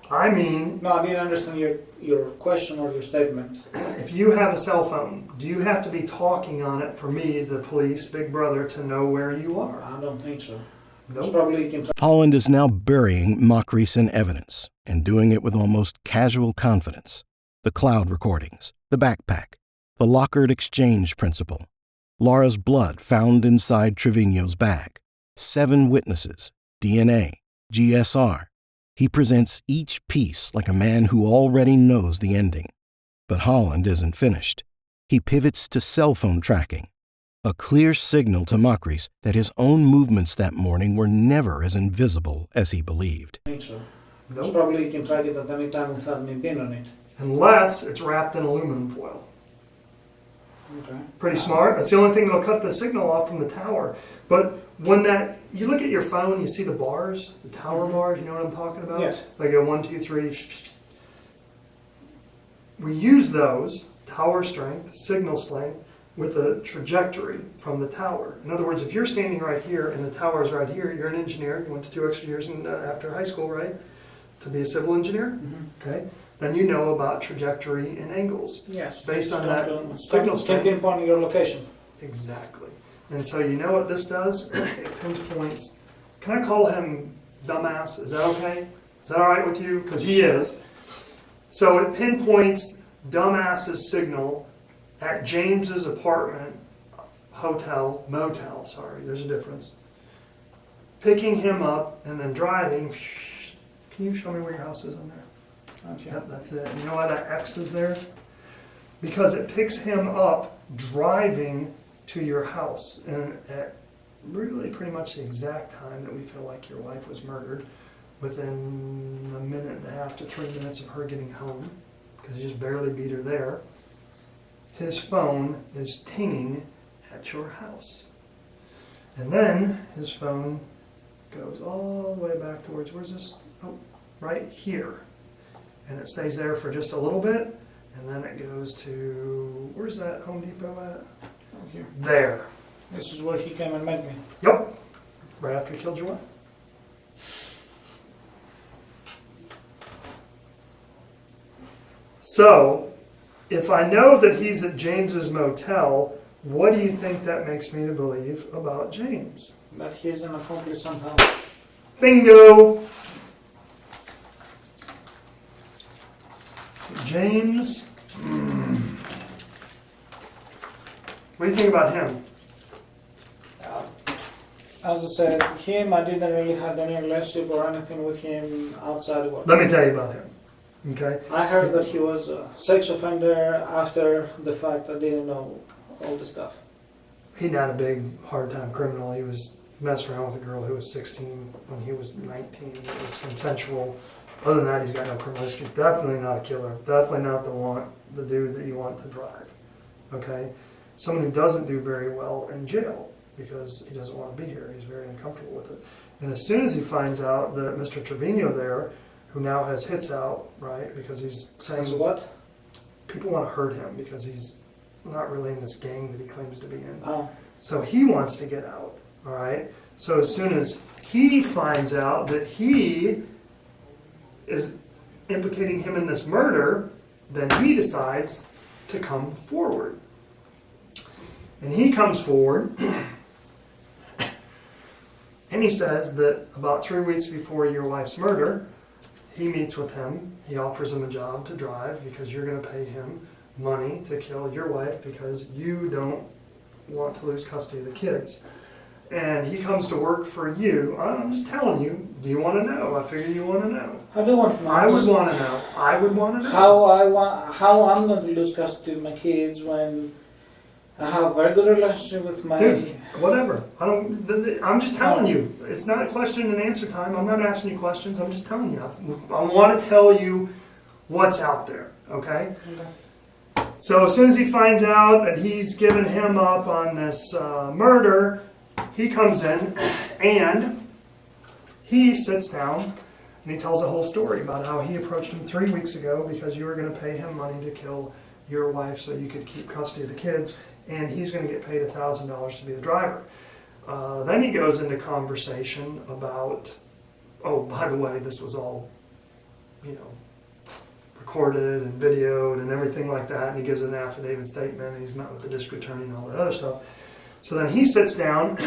I mean, No, I didn't understand your question or your statement. if you have a cell phone, do you have to be talking on it for me, the police, Big Brother, to know where you are? I don't think so. Nope. It's probably you can try. Holland is now burying Makris in evidence and doing it with almost casual confidence. The cloud recordings, the backpack, the lockered exchange principle, Laura's blood found inside Trevino's bag, 7 witnesses, DNA, GSR. He presents each piece like a man who already knows the ending. But Holland isn't finished. He pivots to cell phone tracking, a clear signal to Makris that his own movements that morning were never as invisible as he believed. I think so. It's Nope. probably you can track it at any time without me being on it. Unless it's wrapped in aluminum foil. Okay. Pretty smart. That's the only thing that'll cut the signal off from the tower. But when you look at your phone, you see the bars, the tower bars, you know what I'm talking about? Yes. They go 1, 2, 3. We use those, tower strength, signal strength, with a trajectory from the tower. In other words, if you're standing right here and the tower is right here, you're an engineer, you went to 2 extra years after high school, right? To be a civil engineer? Okay. Then you know about trajectory and angles. Yes. Based on that Can signal strength. pinpoint your location. Exactly. And so you know what this does? It pinpoints. Can I call him dumbass? Is that okay? Is that all right with you? Because he is. So it pinpoints dumbass's signal at James's apartment, motel, sorry, there's a difference. Picking him up and then driving. Can you show me where your house is on there? Okay. Yep, that's it. You know why that X is there? Because it picks him up driving to your house, and at really pretty much the exact time that we feel like your wife was murdered, within 1.5 to 3 minutes of her getting home, because he just barely beat her there. His phone is tinging at your house. And then his phone goes all the way back towards, where's this? Oh, right here. And it stays there for just a little bit, and then it goes to, where's that Home Depot at? Out here. There. This is where he came and met me. Yep. Right after he killed your wife. So, if I know that he's at James's motel, what do you think that makes me to believe about James? That he's an accomplice somehow. Bingo! James. What do you think about him? As I said, I didn't really have any relationship or anything with him outside work. Let me tell you about him. Okay? I heard that he was a sex offender after the fact. I didn't know all the stuff. He's not a big, hard-time criminal. He was messing around with a girl who was 16 when he was 19. It was consensual. Other than that, he's got no criminal history. Definitely not a killer. Definitely not the dude that you want to drive. Okay? Someone who doesn't do very well in jail because he doesn't want to be here. He's very uncomfortable with it. And as soon as he finds out that Mr. Trevino there, who now has hits out, right, because he's saying... So what? People want to hurt him because he's not really in this gang that he claims to be in. Oh. So he wants to get out, all right? So as soon as he finds out that he is implicating him in this murder, then he decides to come forward. And he comes forward, and he says that about 3 weeks before your wife's murder, he meets with him. He offers him a job to drive because you're going to pay him money to kill your wife because you don't want to lose custody of the kids. And he comes to work for you. I'm just telling you. Do you want to know? I figure you want to know. I do want to know. I would want to know. I would want to know. How I'm going to lose custody of my kids when I have a very good relationship with my... Dude, whatever. I'm just telling you. It's not a question and answer time. I'm not asking you questions. I'm just telling you. I want to tell you what's out there. okay? So as soon as he finds out that he's given him up on this murder, he comes in and he sits down and he tells a whole story about how he approached him 3 weeks ago because you were going to pay him money to kill your wife so you could keep custody of the kids, and he's going to get paid $1,000 to be the driver. Then he goes into conversation about, oh, by the way, this was all, recorded and videoed and everything like that, and he gives an affidavit statement, and he's met with the district attorney and all that other stuff. So then he sits down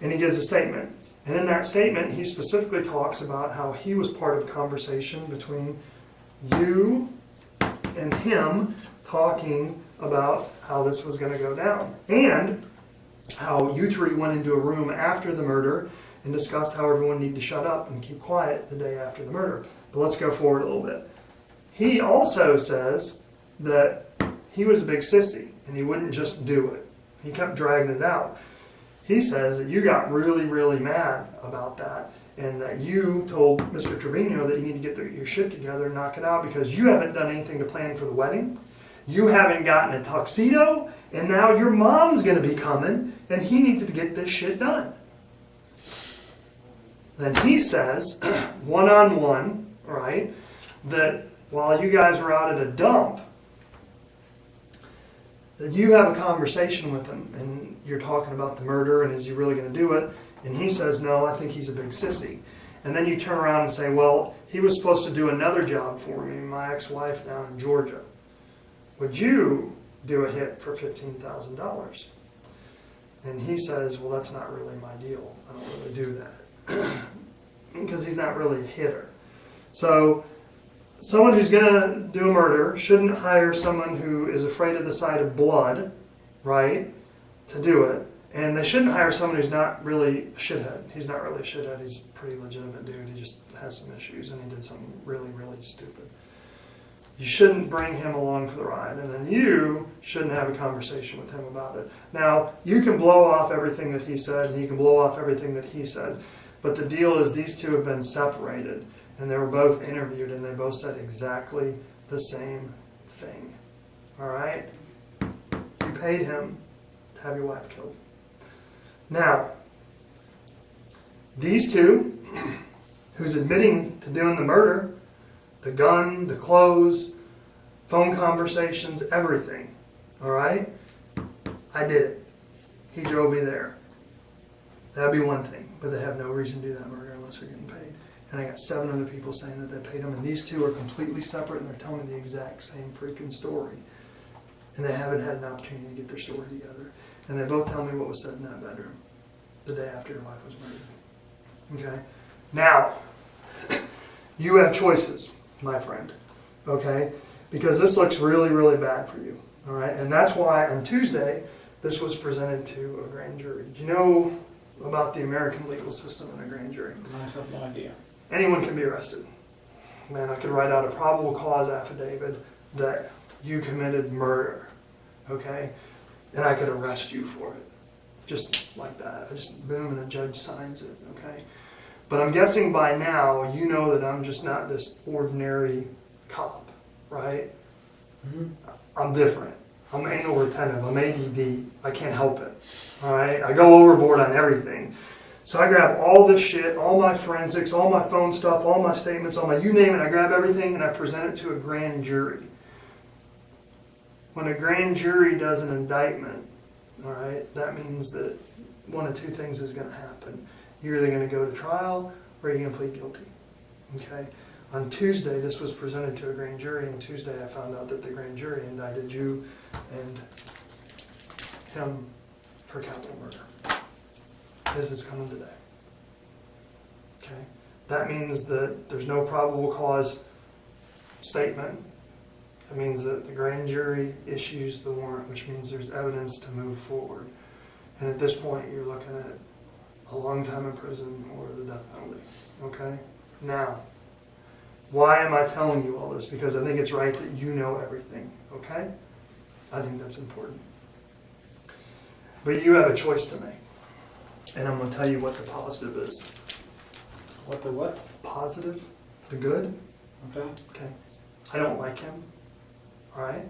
and he gives a statement. And in that statement, he specifically talks about how he was part of a conversation between you and him talking about how this was going to go down. And how you three went into a room after the murder and discussed how everyone needed to shut up and keep quiet the day after the murder. But let's go forward a little bit. He also says that he was a big sissy and he wouldn't just do it. He kept dragging it out. He says that you got really, really mad about that and that you told Mr. Trevino that you need to get your shit together and knock it out because you haven't done anything to plan for the wedding. You haven't gotten a tuxedo, and now your mom's going to be coming, and he needs to get this shit done. Then he says, one-on-one, right, that while you guys were out at a dump, that you have a conversation with him, and you're talking about the murder, and is he really going to do it? And he says, no, I think he's a big sissy. And then you turn around and say, well, he was supposed to do another job for me, my ex-wife down in Georgia. Would you do a hit for $15,000? And he says, well, that's not really my deal. I don't really do that. Because he's not really a hitter. So someone who's going to do a murder shouldn't hire someone who is afraid of the sight of blood, right, to do it. And they shouldn't hire someone who's not really a shithead. He's not really a shithead. He's a pretty legitimate dude. He just has some issues, and he did something really, really stupid. You shouldn't bring him along for the ride, and then you shouldn't have a conversation with him about it. Now, you can blow off everything that he said, and you can blow off everything that he said, but the deal is these two have been separated, and they were both interviewed, and they both said exactly the same thing. All right? You paid him to have your wife killed. Now, these two, who's admitting to doing the murder, the gun, the clothes, phone conversations, everything. All right? I did it. He drove me there. That'd be one thing. But they have no reason to do that murder unless they're getting paid. And I got 7 other people saying that they paid them. And these two are completely separate and they're telling me the exact same freaking story. And they haven't had an opportunity to get their story together. And they both tell me what was said in that bedroom the day after your wife was murdered. Okay? Now, you have choices, my friend, okay? Because this looks really, really bad for you, all right? And that's why on Tuesday, this was presented to a grand jury. Do you know about the American legal system in a grand jury? I have no idea. Anyone can be arrested. Man, I could write out a probable cause affidavit that you committed murder, okay? And I could arrest you for it, just like that. I just, boom, and a judge signs it, okay? But I'm guessing by now you know that I'm just not this ordinary cop, right? Mm-hmm. I'm different. I'm anal retentive. I'm ADD. I can't help it, all right? I go overboard on everything. So I grab all this shit, all my forensics, all my phone stuff, all my statements, all my you name it. I grab everything and I present it to a grand jury. When a grand jury does an indictment, all right, that means that one of two things is going to happen. You're either going to go to trial or you're going to plead guilty. Okay? On Tuesday, this was presented to a grand jury, and Tuesday I found out that the grand jury indicted you and him for capital murder. This is coming today. Okay? That means that there's no probable cause statement. It means that the grand jury issues the warrant, which means there's evidence to move forward. And at this point, you're looking at a long time in prison or the death penalty. Okay? Now, why am I telling you all this? Because I think it's right that you know everything. Okay? I think that's important. But you have a choice to make. And I'm going to tell you what the positive is. What the what? Positive? The good? Okay. Okay. I don't like him. all right?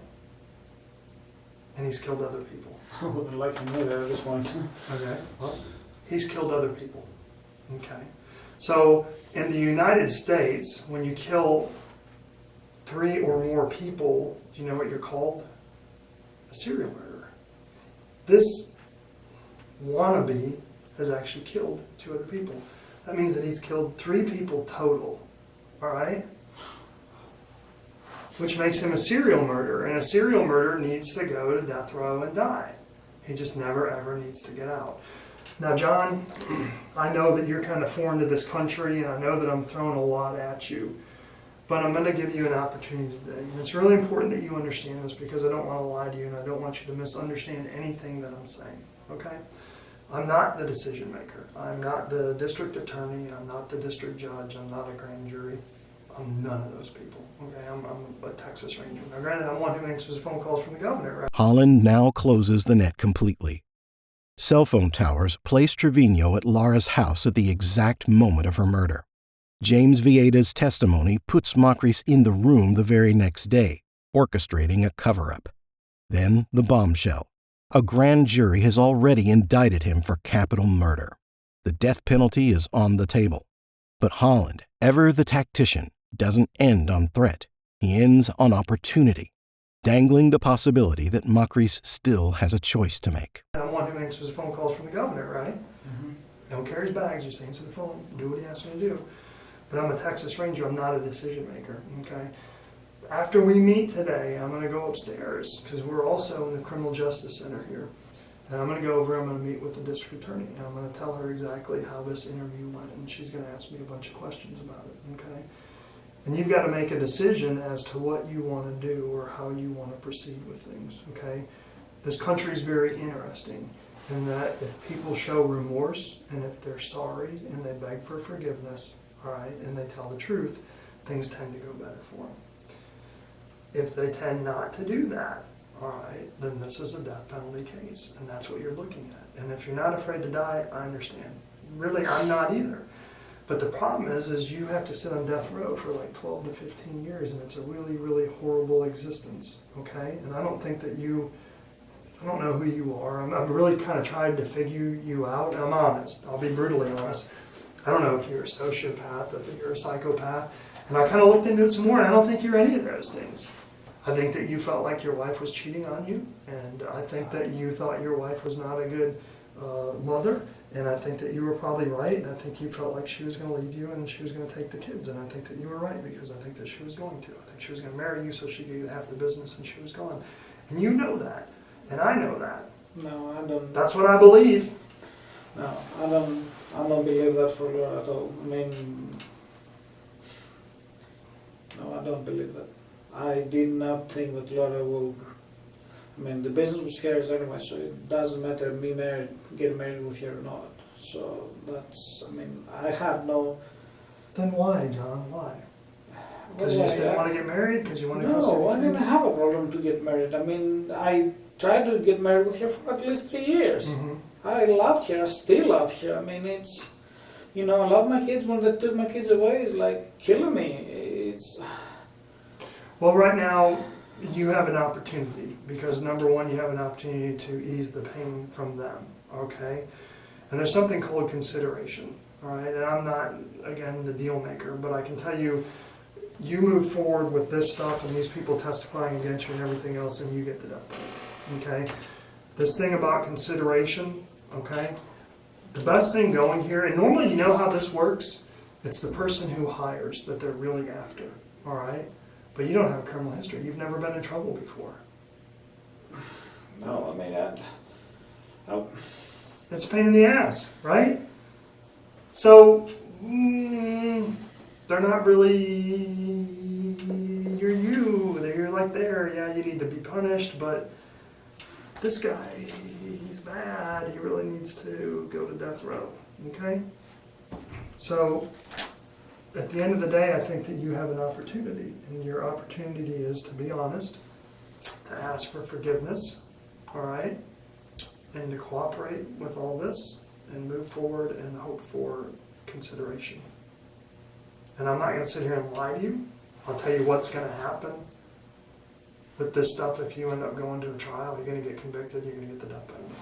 And he's killed other people. I wouldn't like to know that at this point. Okay, well, he's killed other people. Okay. So in the United States, when you kill 3 or more people, do you know what you're called? A serial murderer. This wannabe has actually killed 2 other people. That means that he's killed 3 people total. All right? Which makes him a serial murderer. And a serial murderer needs to go to death row and die. He just never, ever needs to get out. Now, John, I know that you're kind of foreign to this country, and I know that I'm throwing a lot at you. But I'm going to give you an opportunity today. And it's really important that you understand this, because I don't want to lie to you, and I don't want you to misunderstand anything that I'm saying. Okay? I'm not the decision maker. I'm not the district attorney. I'm not the district judge. I'm not a grand jury. I'm none of those people. Okay, I'm a Texas Ranger. Now, granted, I'm one who answers phone calls from the governor, right? Holland now closes the net completely. Cell phone towers place Trevino at Laura's house at the exact moment of her murder. James Vieda's testimony puts Makris in the room the very next day, orchestrating a cover-up. Then the bombshell. A grand jury has already indicted him for capital murder. The death penalty is on the table. But Holland, ever the tactician, doesn't end on threat. He ends on opportunity, dangling the possibility that Makris still has a choice to make. I'm one who answers phone calls from the governor, right? Mm-hmm. Don't carry his bags, just answer the phone, do what he asks me to do. But I'm a Texas Ranger, I'm not a decision maker, okay? After we meet today, I'm going to go upstairs, because we're also in the Criminal Justice Center here. And I'm going to go over, I'm going to meet with the district attorney, and I'm going to tell her exactly how this interview went, and she's going to ask me a bunch of questions about it, okay? And you've got to make a decision as to what you want to do or how you want to proceed with things, okay? This country is very interesting in that if people show remorse and if they're sorry and they beg for forgiveness, all right, and they tell the truth, things tend to go better for them. If they tend not to do that, all right, then this is a death penalty case, and that's what you're looking at. And if you're not afraid to die, I understand. Really, I'm not either. But the problem is you have to sit on death row for like 12 to 15 years, and it's a really, really horrible existence, okay? And I don't think that I don't know who you are. I'm really kind of trying to figure you out, and I'm honest. I'll be brutally honest. I don't know if you're a sociopath, if you're a psychopath. And I kind of looked into it some more, and I don't think you're any of those things. I think that you felt like your wife was cheating on you, and I think that you thought your wife was not a good mother, and I think that you were probably right, and I think you felt like she was going to leave you and she was going to take the kids, and I think that you were right, because I think that she was going to. I think she was going to marry you so she could get half the business, and she was gone. And you know that, and I know that. No, I don't. That's what I believe. No, I don't believe that for Laura at all. I mean, no, I don't believe that. I did not think that Laura will. I mean, the business was hers anyway, so it doesn't matter me getting married with her or not. So that's, I mean, I had no. Then why, John? Why? Because you just didn't want to get married? Because you wanted to No, I didn't have a problem to get married. I mean, I tried to get married with her for at least 3 years. Mm-hmm. I loved her. I still love her. I mean, it's, you know, I love my kids. When they took my kids away, it's like killing me. It's. Well, right now, you have an opportunity, because number one, you have an opportunity to ease the pain from them, okay? And there's something called consideration, all right? And I'm not, again, the deal maker, but I can tell you, you move forward with this stuff and these people testifying against you and everything else, and you get the death penalty, okay? This thing about consideration, okay? The best thing going here, and normally you know how this works, it's the person who hires that they're really after, all right? But you don't have a criminal history. You've never been in trouble before. No, I mean, It's a pain in the ass, right? So, they're not really, you're like there, yeah, you need to be punished, but this guy, he's bad, he really needs to go to death row, okay? So, at the end of the day, I think that you have an opportunity, and your opportunity is to be honest, to ask for forgiveness, all right, and to cooperate with all this and move forward and hope for consideration. And I'm not going to sit here and lie to you. I'll tell you what's going to happen. with this stuff, if you end up going to a trial, you're going to get convicted, you're going to get the death penalty.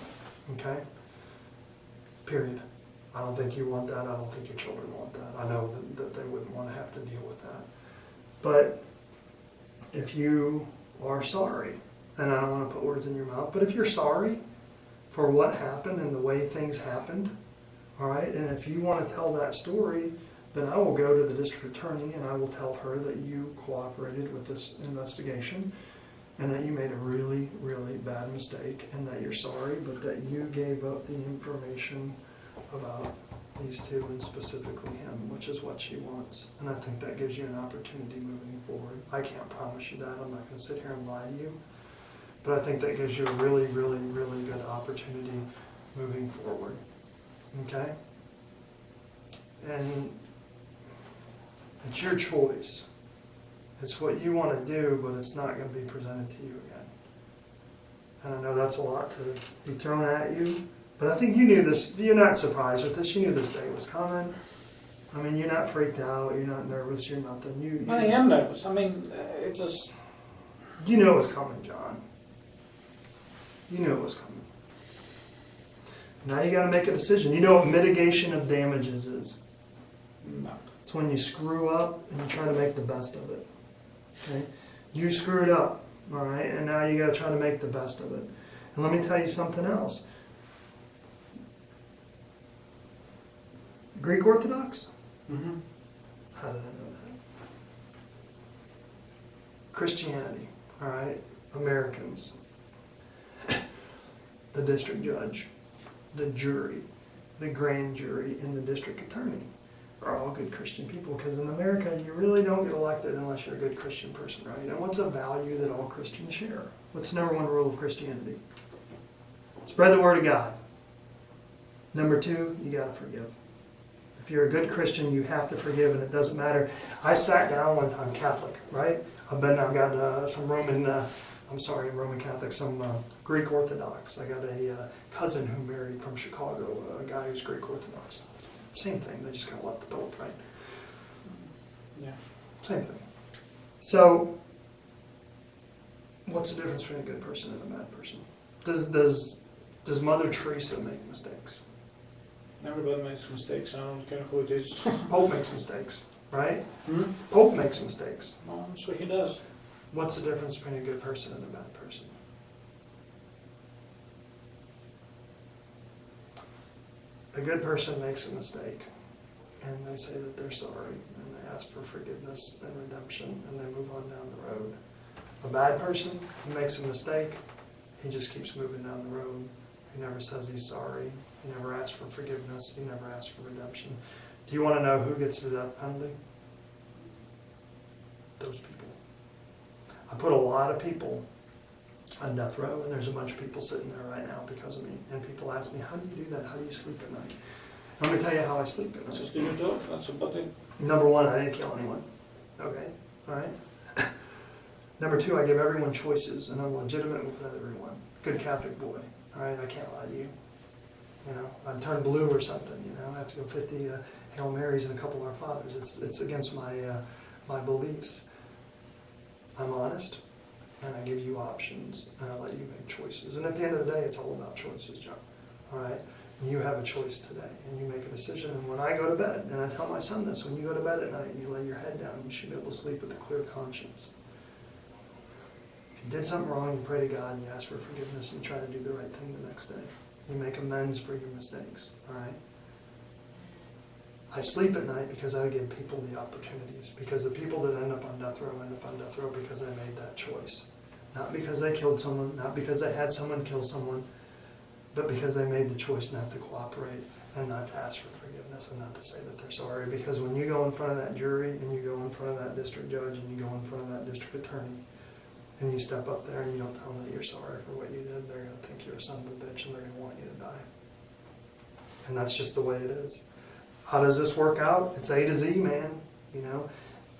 Okay? Period. I don't think you want that. I don't think your children want that. I know that they wouldn't want to have to deal with that. But if you are sorry, and I don't want to put words in your mouth, but if you're sorry for what happened and the way things happened, all right, and if you want to tell that story, then I will go to the district attorney and I will tell her that you cooperated with this investigation and that you made a really, really bad mistake and that you're sorry, but that you gave up the information about these two and specifically him, which is what she wants. And I think that gives you an opportunity moving forward. I can't promise you that. I'm not going to sit here and lie to you. But I think that gives you a really, really, really good opportunity moving forward. Okay? And it's your choice. It's what you want to do, but it's not going to be presented to you again. And I know that's a lot to be thrown at you, but I think you knew this. You're not surprised with this. You knew this day was coming. I mean, you're not freaked out. You're not nervous. You're nothing. I am nervous. I mean, it just... You know it's coming, John. You knew it was coming. Now you got to make a decision. You know what mitigation of damages is? No. It's when you screw up and you try to make the best of it. Okay? You screwed up, all right, and now you got to try to make the best of it. And let me tell you something else. Greek Orthodox? Mm-hmm. How did I know that? Christianity, all right, Americans, the district judge, the jury, the grand jury, and the district attorney are all good Christian people, because in America you really don't get elected unless you're a good Christian person, right? And what's a value that all Christians share? What's the number one rule of Christianity? Spread the word of God. Number two, you got to forgive. If you're a good Christian, you have to forgive, and it doesn't matter. I sat down one time, Catholic, right? I've got some Roman Catholic, some Greek Orthodox. I got a cousin who married from Chicago, a guy who's Greek Orthodox. Same thing, they just kind of left the Pope, right? Yeah. Same thing. So, what's the difference between a good person and a bad person? Does Mother Teresa make mistakes? Everybody makes mistakes. I don't care who it is. Pope makes mistakes, right? Hmm? Pope makes mistakes. Well, I'm sure he does. What's the difference between a good person and a bad person? A good person makes a mistake, and they say that they're sorry, and they ask for forgiveness and redemption, and they move on down the road. A bad person, he makes a mistake, he just keeps moving down the road. He never says he's sorry. He never asks for forgiveness. He never asks for redemption. Do you want to know who gets the death penalty? Those people. I put a lot of people on death row, and there's a bunch of people sitting there right now because of me. And people ask me, how do you do that? How do you sleep at night? Let me tell you how I sleep at night. Just do your job. That's about it. Number one, I didn't kill anyone. Okay, all right. Number two, I give everyone choices, and I'm legitimate with everyone. Good Catholic boy. All right, I can't lie to you. You know, I'd turn blue or something. You know, I have to go 50 Hail Marys and a couple of Our Fathers. It's against my beliefs. I'm honest, and I give you options, and I let you make choices. And at the end of the day, it's all about choices, John. All right? And you have a choice today, and you make a decision. And when I go to bed, and I tell my son this, when you go to bed at night and you lay your head down, you should be able to sleep with a clear conscience. If you did something wrong, you pray to God, and you ask for forgiveness, and you try to do the right thing the next day. You make amends for your mistakes, all right? I sleep at night because I give people the opportunities. Because the people that end up on death row because they made that choice. Not because they killed someone, not because they had someone kill someone, but because they made the choice not to cooperate and not to ask for forgiveness and not to say that they're sorry. Because when you go in front of that jury and you go in front of that district judge and you go in front of that district attorney and you step up there and you don't tell them that you're sorry for what you did, they're going to think you're a son of a bitch and they're going to want you to die. And that's just the way it is. How does this work out? It's A to Z, man. You know,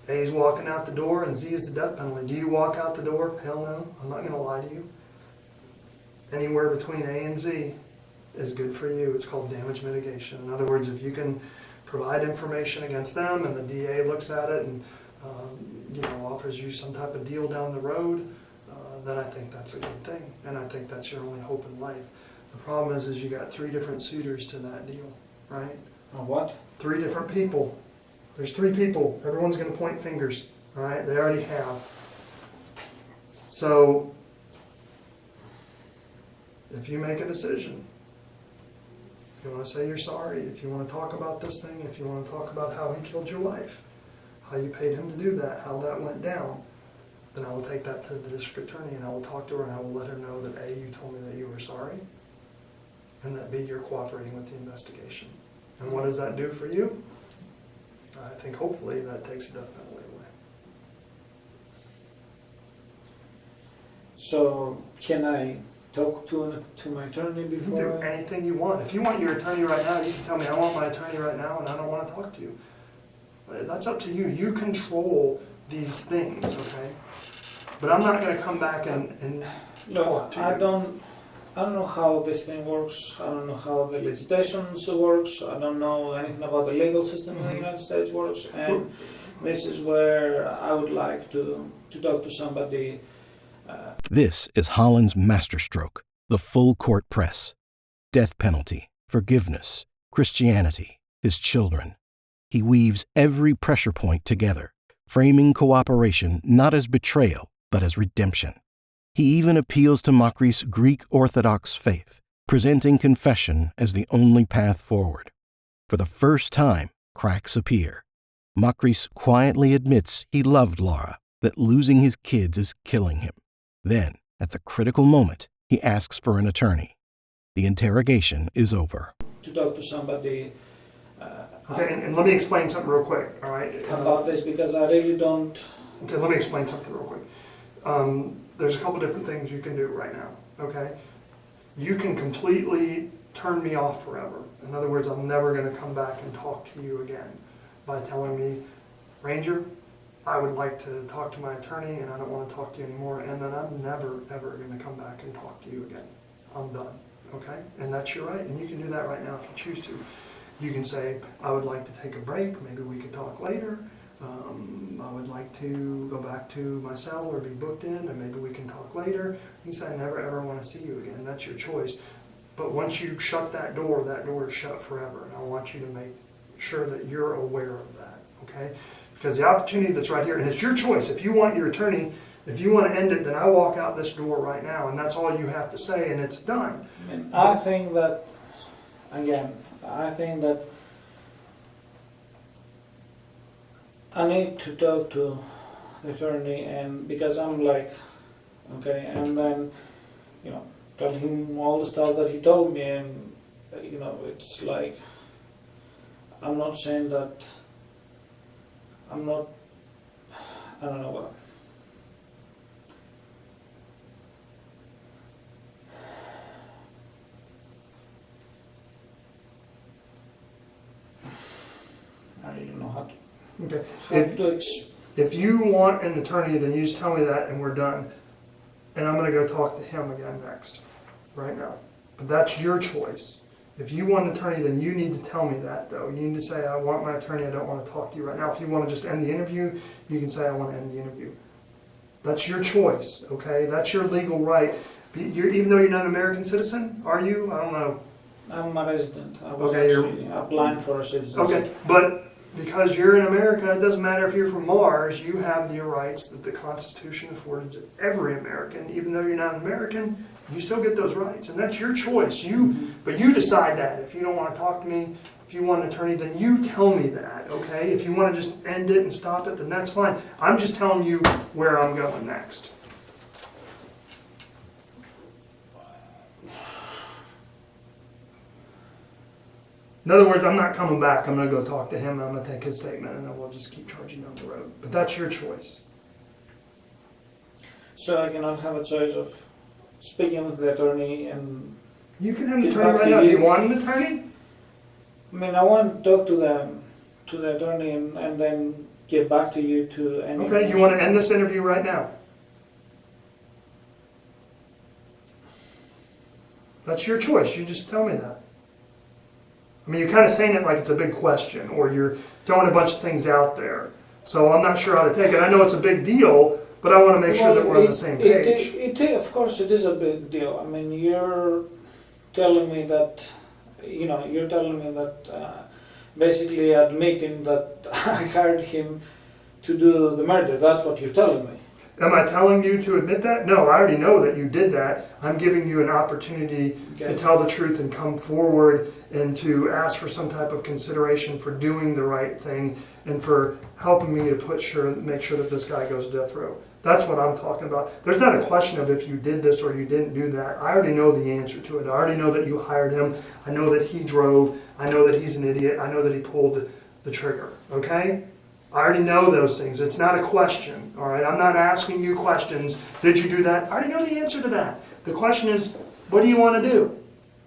A is walking out the door and Z is the death penalty. Do you walk out the door? Hell no. I'm not going to lie to you. Anywhere between A and Z is good for you. It's called damage mitigation. In other words, if you can provide information against them and the DA looks at it and offers you some type of deal down the road, then I think that's a good thing, and I think that's your only hope in life. The problem is you got 3 different suitors to that deal, right? What? 3 different people. There's 3 people. Everyone's going to point fingers, all right? They already have. So, if you make a decision, if you want to say you're sorry, if you want to talk about this thing, if you want to talk about how he killed your wife, how you paid him to do that, how that went down, then I will take that to the district attorney and I will talk to her and I will let her know that A, you told me that you were sorry, and that B, you're cooperating with the investigation. And what does that do for you? I think hopefully that takes the death penalty away. So can I talk to my attorney You can before? do anything you want. If you want your attorney right now, you can tell me, I want my attorney right now and I don't want to talk to you. But that's up to you. You control these things, okay? But I'm not going to come back and talk to you. I don't know how this thing works. I don't know how the legislation works. I don't know anything about the legal system in the United States works. And this is where I would like to talk to somebody. This is Holland's masterstroke, the full court press. Death penalty, forgiveness, Christianity, his children. He weaves every pressure point together, framing cooperation not as betrayal, but as redemption. He even appeals to Makris' Greek Orthodox faith, presenting confession as the only path forward. For the first time, cracks appear. Makris quietly admits he loved Laura, that losing his kids is killing him. Then, at the critical moment, he asks for an attorney. The interrogation is over. To talk to somebody Okay, and let me explain something real quick, all right? about this, because I really don't. Okay, let me explain something real quick. There's a couple different things you can do right now, okay? You can completely turn me off forever. In other words, I'm never going to come back and talk to you again by telling me, Ranger, I would like to talk to my attorney and I don't want to talk to you anymore, and then I'm never, ever going to come back and talk to you again. I'm done, okay? And that's your right, and you can do that right now if you choose to. You can say, I would like to take a break, maybe we could talk later. I would like to go back to my cell or be booked in, and maybe we can talk later. You say, I never ever want to see you again. That's your choice. But once you shut that door is shut forever. And I want you to make sure that you're aware of that, okay? Because the opportunity that's right here, and it's your choice. If you want your attorney, if you want to end it, then I walk out this door right now, and that's all you have to say, and it's done. And I think that, again, I think that I need to talk to the attorney, and because I'm like, okay, and then, tell him all the stuff that he told me, and, it's like, I'm not saying that, I don't know what. I don't even know how to. Okay. If you want an attorney, then you just tell me that and we're done. And I'm going to go talk to him again next, right now. But that's your choice. If you want an attorney, then you need to tell me that, though. You need to say, I want my attorney, I don't want to talk to you right now. If you want to just end the interview, you can say, I want to end the interview. That's your choice, okay? That's your legal right. Even though you're not an American citizen, are you? I don't know. I'm a resident. I was Okay, actually applying for a citizenship. Okay, but because you're in America, it doesn't matter if you're from Mars, you have the rights that the Constitution afforded to every American. Even though you're not an American, you still get those rights. And that's your choice. But you decide that. If you don't want to talk to me, if you want an attorney, then you tell me that, okay? If you want to just end it and stop it, then that's fine. I'm just telling you where I'm going next. In other words, I'm not coming back. I'm going to go talk to him, and I'm going to take his statement, and then we'll just keep charging down the road. But that's your choice. So I cannot have a choice of speaking with the attorney and... You can have an attorney right now. Do you want an attorney? I mean, I want to talk to the attorney and then get back to you to... Okay, you want to end this interview right now? That's your choice. You just tell me that. I mean, you're kind of saying it like it's a big question, or you're throwing a bunch of things out there. So I'm not sure how to take it. I know it's a big deal, But I want to make sure that we're on the same page. Of course, it is a big deal. I mean, you're telling me that, basically admitting that I hired him to do the murder. That's what you're telling me. Am I telling you to admit that? No, I already know that you did that. I'm giving you an opportunity to tell the truth and come forward and to ask for some type of consideration for doing the right thing and for helping me to make sure that this guy goes to death row. That's what I'm talking about. There's not a question of if you did this or you didn't do that. I already know the answer to it. I already know that you hired him. I know that he drove. I know that he's an idiot. I know that he pulled the trigger. Okay? I already know those things. It's not a question, all right? I'm not asking you questions. Did you do that? I already know the answer to that. The question is, what do you want to do?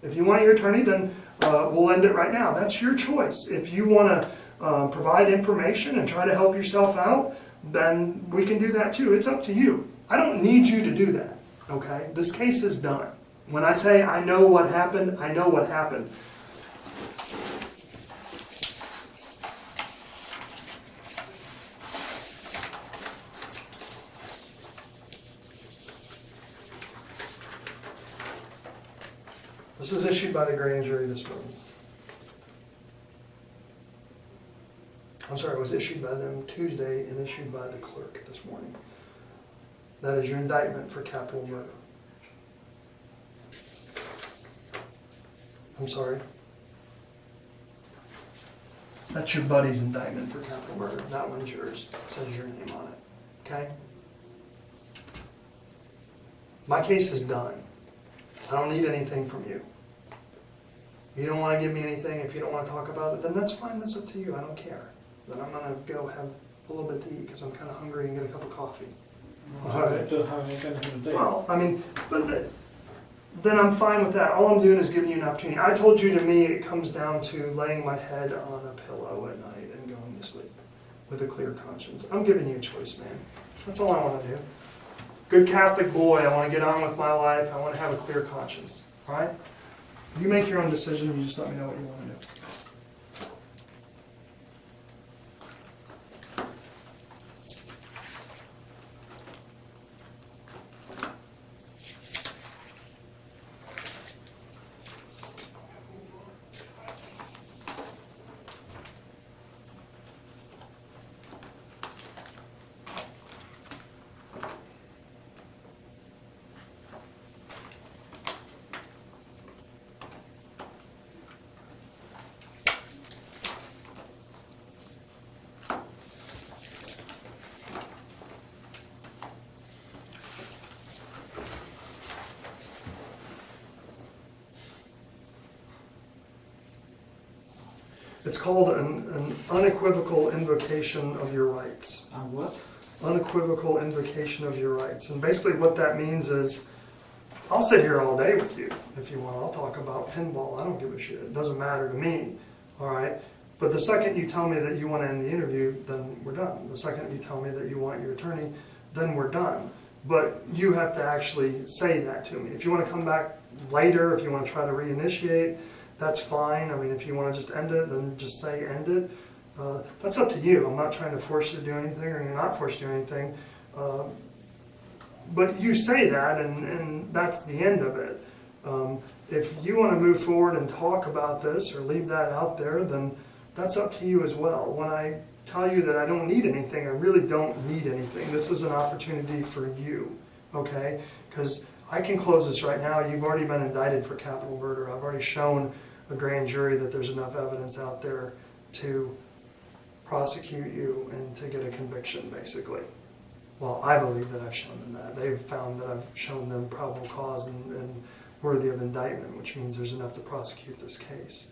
If you want your attorney, then we'll end it right now. That's your choice. If you want to provide information and try to help yourself out, then we can do that too. It's up to you. I don't need you to do that, okay? This case is done. When I say I know what happened, I know what happened. This is issued by the grand jury this morning. I'm sorry, it was issued by them Tuesday and issued by the clerk this morning. That is your indictment for capital murder. I'm sorry. That's your buddy's indictment for capital murder. That one's yours. It says your name on it. Okay? My case is done. I don't need anything from you. If you don't want to give me anything, if you don't want to talk about it, then that's fine. That's up to you. I don't care. Then I'm going to go have a little bit to eat because I'm kind of hungry and get a cup of coffee. All right. Well, I mean, but then I'm fine with that. All I'm doing is giving you an opportunity. I told you, to me, it comes down to laying my head on a pillow at night and going to sleep with a clear conscience. I'm giving you a choice, man. That's all I want to do. Good Catholic boy. I want to get on with my life. I want to have a clear conscience. All right? You make your own decision. You just let me know what you want to do. It's called an unequivocal invocation of your rights. What? Unequivocal invocation of your rights. And basically what that means is, I'll sit here all day with you if you want. I'll talk about pinball. I don't give a shit. It doesn't matter to me. All right? But the second you tell me that you want to end the interview, then we're done. The second you tell me that you want your attorney, then we're done. But you have to actually say that to me. If you want to come back later, if you want to try to reinitiate, that's fine. I mean, if you want to just end it, then just say end it. That's up to you. I'm not trying to force you to do anything, or you're not forced to do anything. But you say that, and that's the end of it. If you want to move forward and talk about this or leave that out there, then that's up to you as well. When I tell you that I don't need anything, I really don't need anything. This is an opportunity for you, okay? Because I can close this right now. You've already been indicted for capital murder. I've already shown a grand jury that there's enough evidence out there to prosecute you and to get a conviction, basically. Well, I believe that I've shown them that. They've found that I've shown them probable cause and worthy of indictment, which means there's enough to prosecute this case.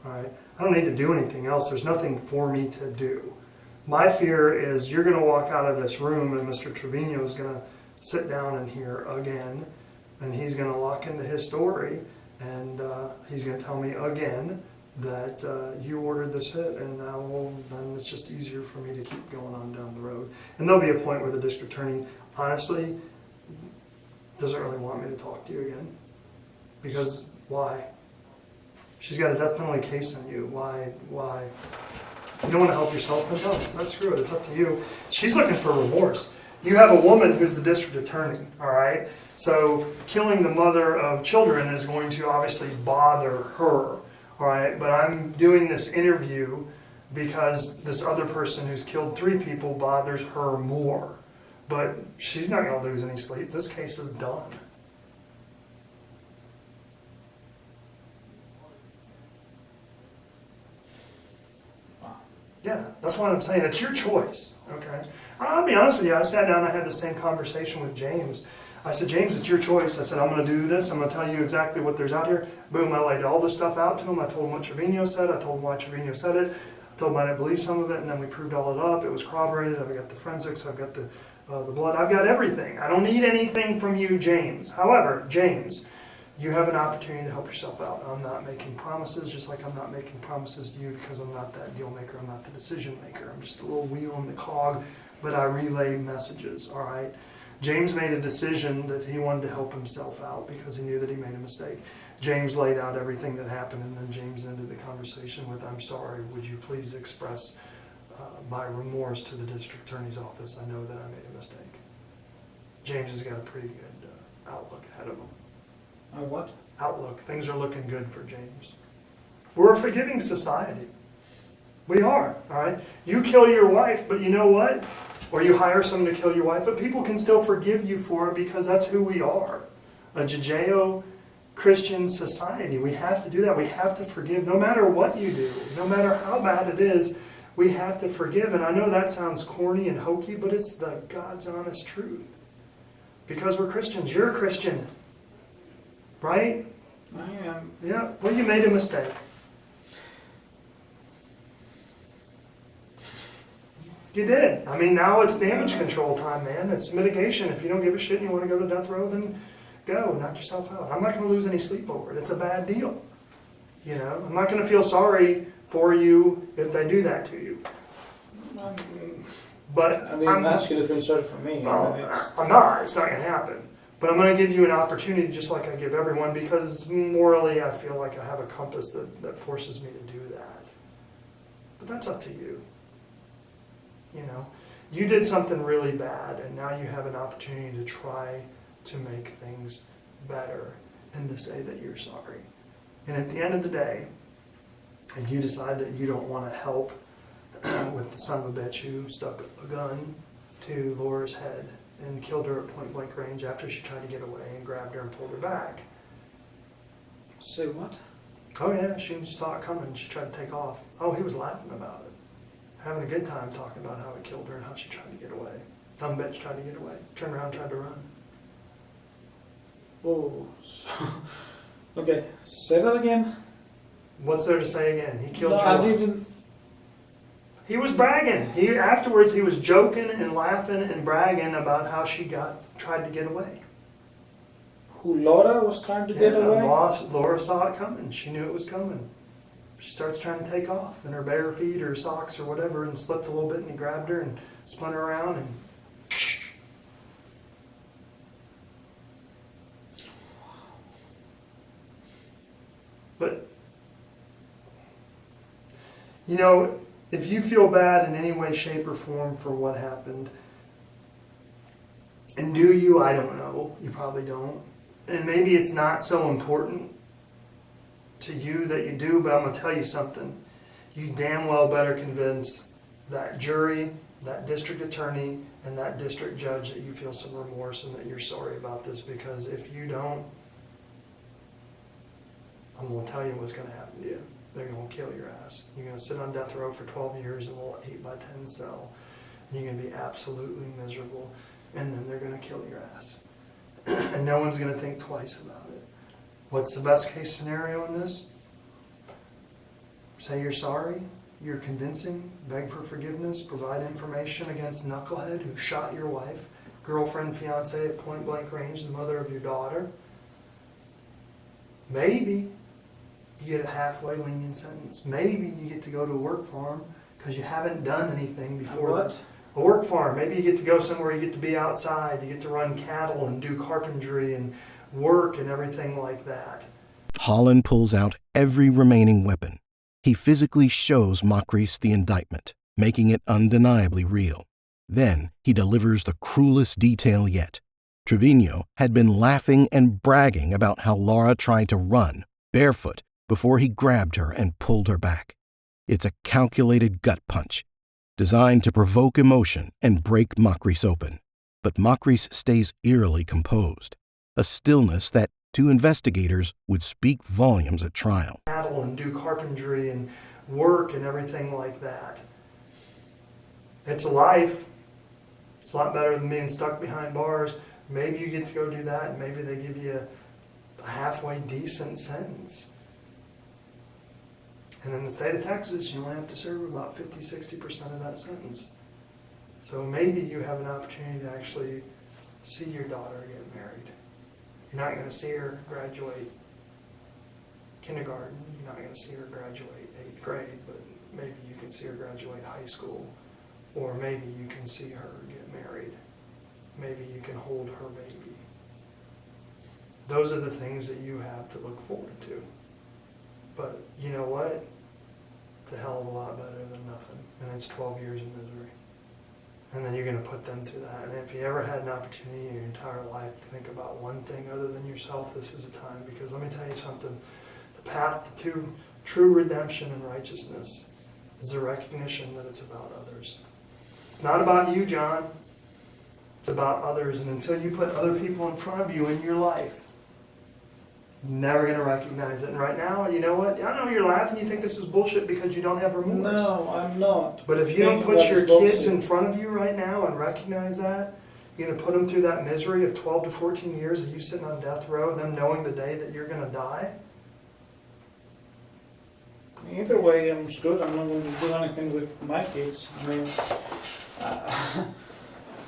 All right? I don't need to do anything else. There's nothing for me to do. My fear is you're going to walk out of this room and Mr. Trevino is going to sit down in here again, and he's going to lock into his story, and he's going to tell me again that you ordered this hit, and now, well, then it's just easier for me to keep going on down the road. And there'll be a point where the district attorney, honestly, doesn't really want me to talk to you again. Because why? She's got a death penalty case on you. Why? You don't want to help yourself? Then no, screw it. It's up to you. She's looking for remorse. You have a woman who's the district attorney, all right? So killing the mother of children is going to obviously bother her, all right? But I'm doing this interview because this other person who's killed 3 people bothers her more. But she's not going to lose any sleep. This case is done. Yeah, that's what I'm saying. It's your choice, okay? I'll be honest with you. I sat down and I had the same conversation with James. I said, James, it's your choice. I said, I'm going to do this. I'm going to tell you exactly what there's out here. Boom, I laid all this stuff out to him. I told him what Trevino said. I told him why Trevino said it. I told him I didn't believe some of it, and then we proved all it up. It was corroborated. I've got the forensics. I've got the blood. I've got everything. I don't need anything from you, James. However, James, you have an opportunity to help yourself out. I'm not making promises, just like I'm not making promises to you because I'm not that deal maker. I'm not the decision maker. I'm just a little wheel in the cog, but I relay messages, all right? James made a decision that he wanted to help himself out because he knew that he made a mistake. James laid out everything that happened, and then James ended the conversation with, I'm sorry, would you please express my remorse to the district attorney's office. I know that I made a mistake. James has got a pretty good outlook ahead of him. What? Outlook. Things are looking good for James. We're a forgiving society. We are, all right? You kill your wife, but you know what? Or you hire someone to kill your wife, but people can still forgive you for it because that's who we are. A Judeo-Christian society. We have to do that. We have to forgive no matter what you do, no matter how bad it is. We have to forgive. And I know that sounds corny and hokey, but it's the God's honest truth. Because we're Christians. You're a Christian. Right? I am. Yeah. Well, you made a mistake. You did. I mean, now it's damage control time, man. It's mitigation. If you don't give a shit and you want to go to death row, then go. Knock yourself out. I'm not going to lose any sleep over it. It's a bad deal. You know? I'm not going to feel sorry for you if they do that to you. But I didn't ask you to feel sorry for me. I'm not. It's not going to happen. But I'm going to give you an opportunity just like I give everyone because morally I feel like I have a compass that forces me to do that. But that's up to you. You know, you did something really bad and now you have an opportunity to try to make things better and to say that you're sorry. And at the end of the day, if you decide that you don't want to help with the son of a bitch who stuck a gun to Laura's head and killed her at point blank range after she tried to get away and grabbed her and pulled her back. Say what? Oh yeah, she saw it coming. She tried to take off. Oh, he was laughing about it. Having a good time talking about how he killed her and how she tried to get away. Dumb bitch tried to get away. Turned around and tried to run. Oh, okay. Say that again. What's there to say again? He killed No, your I wife. didn't. He was bragging. Afterwards he was joking and laughing and bragging about how she tried to get away. Who Laura was trying to get away? Laura saw it coming. She knew it was coming. She starts trying to take off in her bare feet or socks or whatever and slipped a little bit and he grabbed her and spun her around and but you know, if you feel bad in any way, shape, or form for what happened, and do you? I don't know. You probably don't. And maybe it's not so important to you that you do, but I'm going to tell you something. You damn well better convince that jury, that district attorney, and that district judge that you feel some remorse and that you're sorry about this, because if you don't, I'm going to tell you what's going to happen to you. They're going to kill your ass. You're going to sit on death row for 12 years in a little 8x10 cell. And you're going to be absolutely miserable. And then they're going to kill your ass. And no one's going to think twice about it. What's the best case scenario in this? Say you're sorry. You're convincing. Beg for forgiveness. Provide information against knucklehead who shot your wife, girlfriend, fiancée at point blank range, the mother of your daughter. Maybe you get a halfway lenient sentence. Maybe you get to go to a work farm because you haven't done anything before. What? A work farm. Maybe you get to go somewhere, you get to be outside, you get to run cattle and do carpentry and work and everything like that. Holland pulls out every remaining weapon. He physically shows Makris the indictment, making it undeniably real. Then he delivers the cruelest detail yet. Trevino had been laughing and bragging about how Laura tried to run, barefoot, before he grabbed her and pulled her back. It's a calculated gut punch, designed to provoke emotion and break Makris open. But Makris stays eerily composed, a stillness that, to investigators, would speak volumes at trial. And do carpentry and work and everything like that. It's a life. It's a lot better than being stuck behind bars. Maybe you get to go do that, and maybe they give you a halfway decent sentence. And in the state of Texas, you only have to serve about 50-60% of that sentence. So maybe you have an opportunity to actually see your daughter get married. You're not going to see her graduate kindergarten. You're not going to see her graduate 8th grade, but maybe you can see her graduate high school. Or maybe you can see her get married. Maybe you can hold her baby. Those are the things that you have to look forward to. But you know what? It's a hell of a lot better than nothing. And it's 12 years of misery. And then you're going to put them through that. And if you ever had an opportunity in your entire life to think about one thing other than yourself, this is a time. Because let me tell you something. The path to true redemption and righteousness is the recognition that it's about others. It's not about you, John. It's about others. And until you put other people in front of you in your life, you're never going to recognize it. And right now, you know what? I know you're laughing. You think this is bullshit because you don't have remorse. No, I'm not. But if you don't put your kids in front of you right now and recognize that, you're going to put them through that misery of 12 to 14 years of you sitting on death row, them knowing the day that you're going to die. Either way, I'm screwed. I'm not going to do anything with my kids. I mean,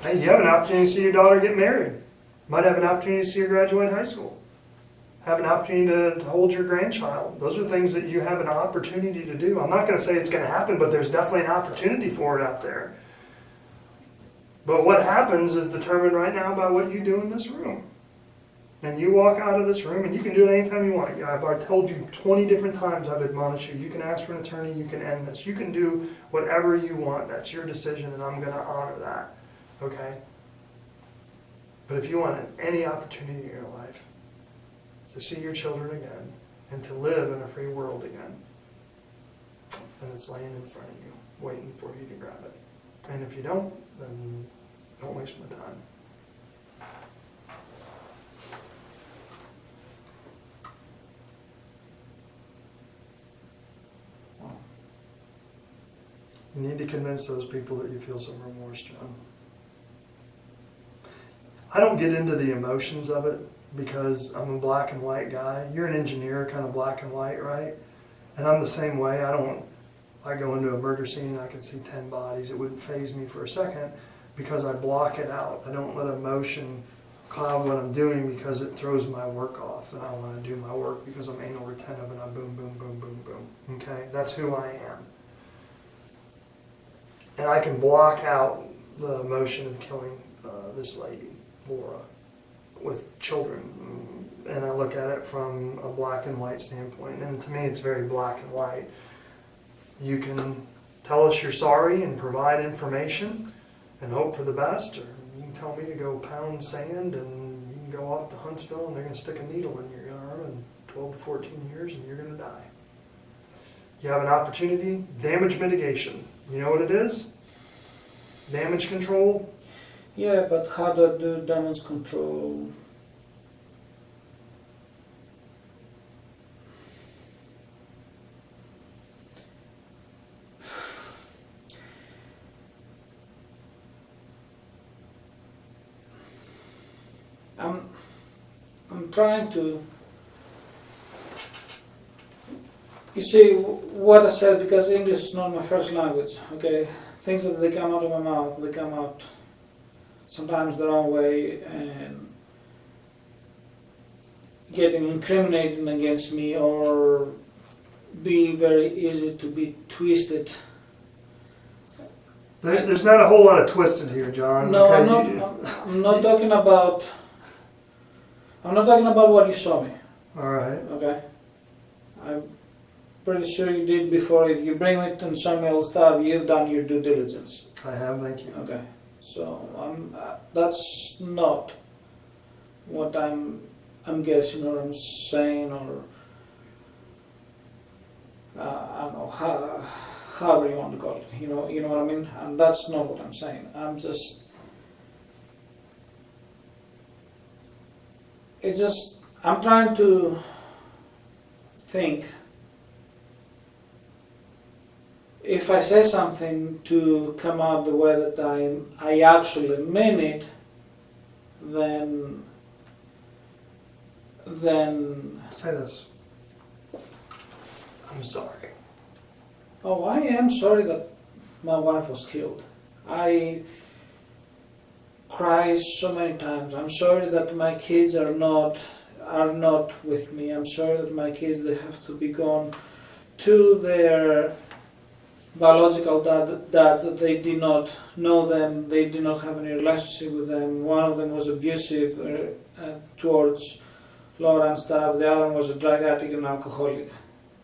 Hey, you have an opportunity to see your daughter get married. Might have an opportunity to see her graduate high school. Have an opportunity to hold your grandchild. Those are things that you have an opportunity to do. I'm not going to say it's going to happen, but there's definitely an opportunity for it out there. But what happens is determined right now by what you do in this room. And you walk out of this room, and you can do it anytime you want. I've already told you 20 different times I've admonished you. You can ask for an attorney. You can end this. You can do whatever you want. That's your decision, and I'm going to honor that. Okay? But if you want any opportunity in your life to see your children again and to live in a free world again, then it's laying in front of you, waiting for you to grab it. And if you don't, then don't waste my time. You need to convince those people that you feel some remorse, John. I don't get into the emotions of it because I'm a black and white guy. You're an engineer, kind of black and white, right? And I'm the same way. I go into a murder scene and I can see 10 bodies. It wouldn't faze me for a second because I block it out. I don't let emotion cloud what I'm doing because it throws my work off. And I want to do my work because I'm anal retentive and I boom, boom, boom, boom, boom. Okay? That's who I am. And I can block out the emotion of killing this lady, Laura, with children. And I look at it from a black and white standpoint. And to me, it's very black and white. You can tell us you're sorry and provide information and hope for the best, or you can tell me to go pound sand and you can go off to Huntsville and they're going to stick a needle in your arm in 12 to 14 years and you're going to die. You have an opportunity, damage mitigation. You know what it is? Damage control. yeah, but how do I do damage control? I'm trying to. You see what I said, because English is not my first language. Okay, things that they come out of my mouth, they come out sometimes the wrong way and getting incriminated against me, or be very easy to be twisted. There's not a whole lot of twisted here, John. No, Okay? I'm not talking about. I'm not talking about what you saw me. All right. Okay, I'm pretty sure you did before. If you bring it and show me all stuff, you've done your due diligence. I have, thank you. Okay, So that's not what I'm guessing or I'm saying, or I don't know however you want to call it. You know what I mean. And that's not what I'm saying. I'm trying to think if I say something to come out the way that I actually mean it, then Say this. I'm sorry. Oh, I am sorry that my wife was killed. I cry so many times. I'm sorry that my kids are not with me. I'm sorry that my kids, they have to be gone to their biological dads, that they did not know them, they did not have any relationship with them. One of them was abusive towards Laura and stuff. The other one was a drug addict and alcoholic.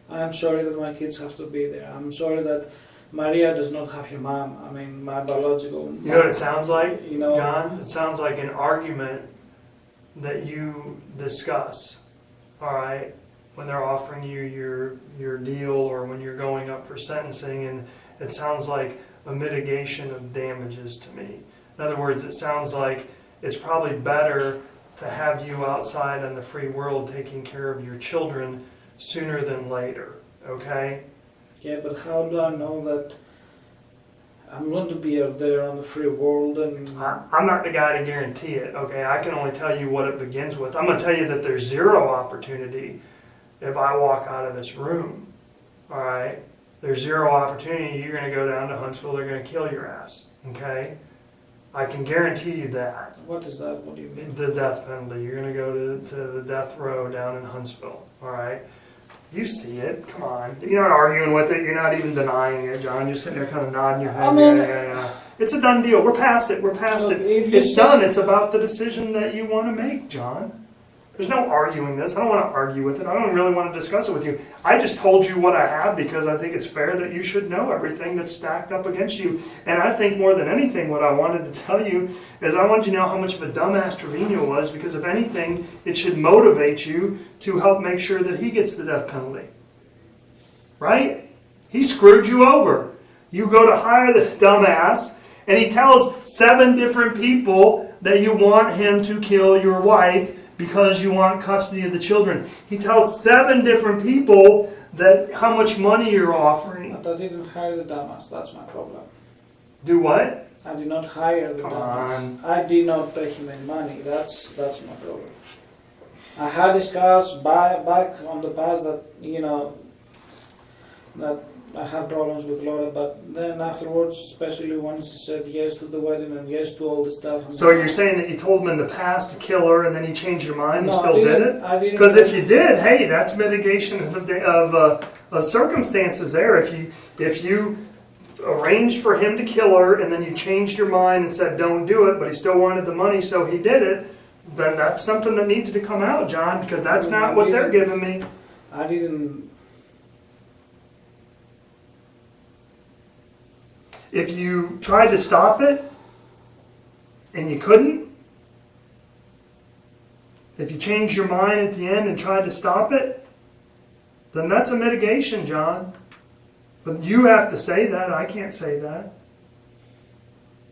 I am sorry that my kids have to be there. I'm sorry that Maria does not have her mom. I mean, my biological mom. You know what it sounds like, John? It sounds like an argument that you discuss, all right, when they're offering you your deal or when you're going up for sentencing, and it sounds like a mitigation of damages to me. In other words, it sounds like it's probably better to have you outside in the free world taking care of your children sooner than later, okay? Yeah, but how do I know that I'm going to be out there on the free world? And I'm not the guy to guarantee it, okay? I can only tell you what it begins with. I'm going to tell you that there's zero opportunity if I walk out of this room, all right? There's zero opportunity. You're going to go down to Huntsville. They're going to kill your ass, okay? I can guarantee you that. What is that? What do you mean? The death penalty. You're going to go to the death row down in Huntsville, all right? You see it. Come on. You're not arguing with it. You're not even denying it, John. You're sitting there kind of nodding your head. I mean, yeah. It's a done deal. We're past it. We're past it. It's done. It's about the decision that you want to make, John. There's no arguing this. I don't want to argue with it. I don't really want to discuss it with you. I just told you what I have because I think it's fair that you should know everything that's stacked up against you. And I think more than anything, what I wanted to tell you is I wanted you to know how much of a dumbass Trevino was, because if anything, it should motivate you to help make sure that he gets the death penalty. Right? He screwed you over. You go to hire the dumbass, and he tells 7 different people that you want him to kill your wife because you want custody of the children. He tells 7 different people that how much money you're offering. But I didn't hire the dumbass. That's my problem. Do what? I did not hire the dumbass. I did not pay him any money. That's my problem. I had discussed back on the past that, that I had problems with Laura, but then afterwards, especially once he said yes to the wedding and yes to all this stuff. So you're saying that you told him in the past to kill her and then he changed your mind and No, still did it? I didn't. Because if you did, hey, that's mitigation of circumstances there. If you arranged for him to kill her and then you changed your mind and said don't do it, but he still wanted the money so he did it, then that's something that needs to come out, John, because that's not what they're giving me. I didn't. If you tried to stop it and you couldn't, if you changed your mind at the end and tried to stop it, then that's a mitigation, John. But you have to say that. I can't say that.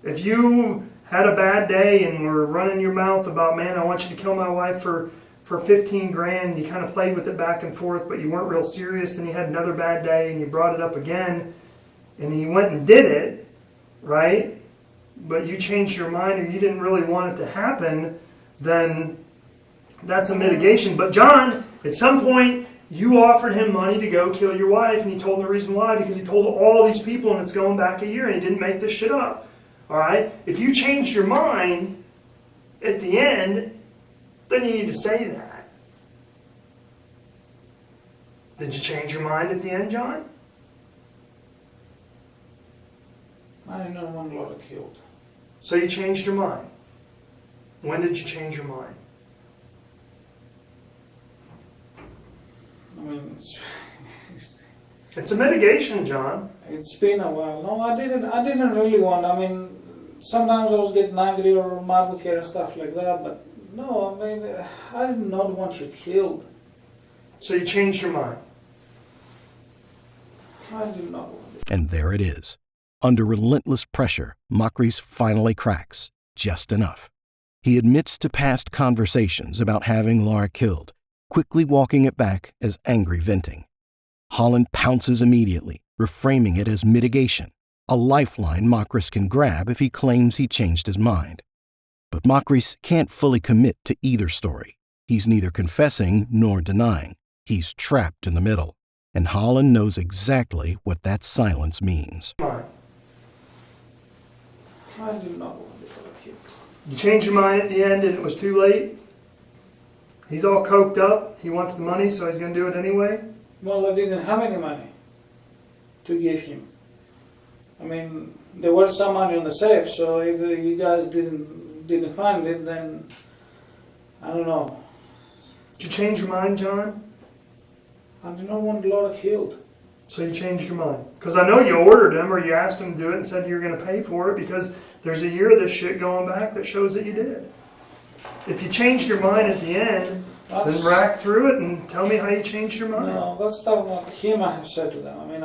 If you had a bad day and were running your mouth about, man, I want you to kill my wife for 15 grand, and you kind of played with it back and forth, but you weren't real serious, and you had another bad day and you brought it up again, and you went and did it, right? But you changed your mind or you didn't really want it to happen, then that's a mitigation. But John, at some point, you offered him money to go kill your wife, and he told him the reason why, because he told all these people, and it's going back a year, and he didn't make this shit up. All right? If you changed your mind at the end, then you need to say that. Did you change your mind at the end, John? I did not want Laura killed. So you changed your mind. When did you change your mind? I mean, It's a mitigation, John. it's been a while. No, I didn't really want. I mean, sometimes I was getting angry or mad with her and stuff like that, but no, I mean, I did not want you killed. So you changed your mind. I did not want it. And there it is. Under relentless pressure, Makris finally cracks, just enough. He admits to past conversations about having Laura killed, quickly walking it back as angry venting. Holland pounces immediately, reframing it as mitigation, a lifeline Makris can grab if he claims he changed his mind. But Makris can't fully commit to either story. He's neither confessing nor denying. He's trapped in the middle, and Holland knows exactly what that silence means. I did not want it killed. You changed your mind at the end and it was too late? He's all coked up, he wants the money, so he's going to do it anyway? Well, I didn't have any money to give him. I mean, there was some money on the safe, so if you guys didn't find it, then I don't know. Did you change your mind, John? I do not want Laura killed. So you changed your mind? Because I know you ordered him or you asked him to do it and said you were going to pay for it because there's a year of this shit going back that shows that you did. If you changed your mind at the end, then rack through it and tell me how you changed your mind. No, that's not what him I have said to them. I mean,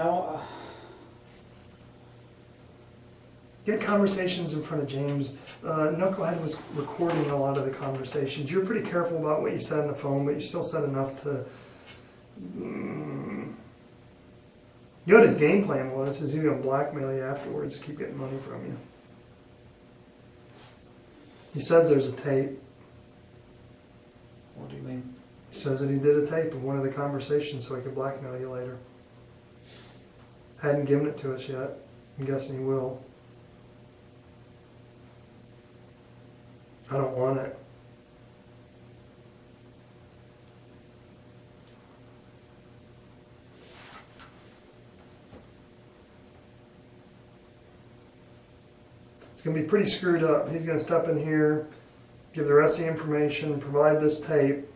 You had conversations in front of James. Knucklehead was recording a lot of the conversations. You were pretty careful about what you said on the phone, but you still said enough to... You know what his game plan was? Is he going to blackmail you afterwards, keep getting money from you. He says there's a tape. what do you mean? He says that he did a tape of one of the conversations so he could blackmail you later. Hadn't given it to us yet. I'm guessing he will. I don't want it. It's going to be pretty screwed up. He's going to step in here, give the rest of the information, provide this tape,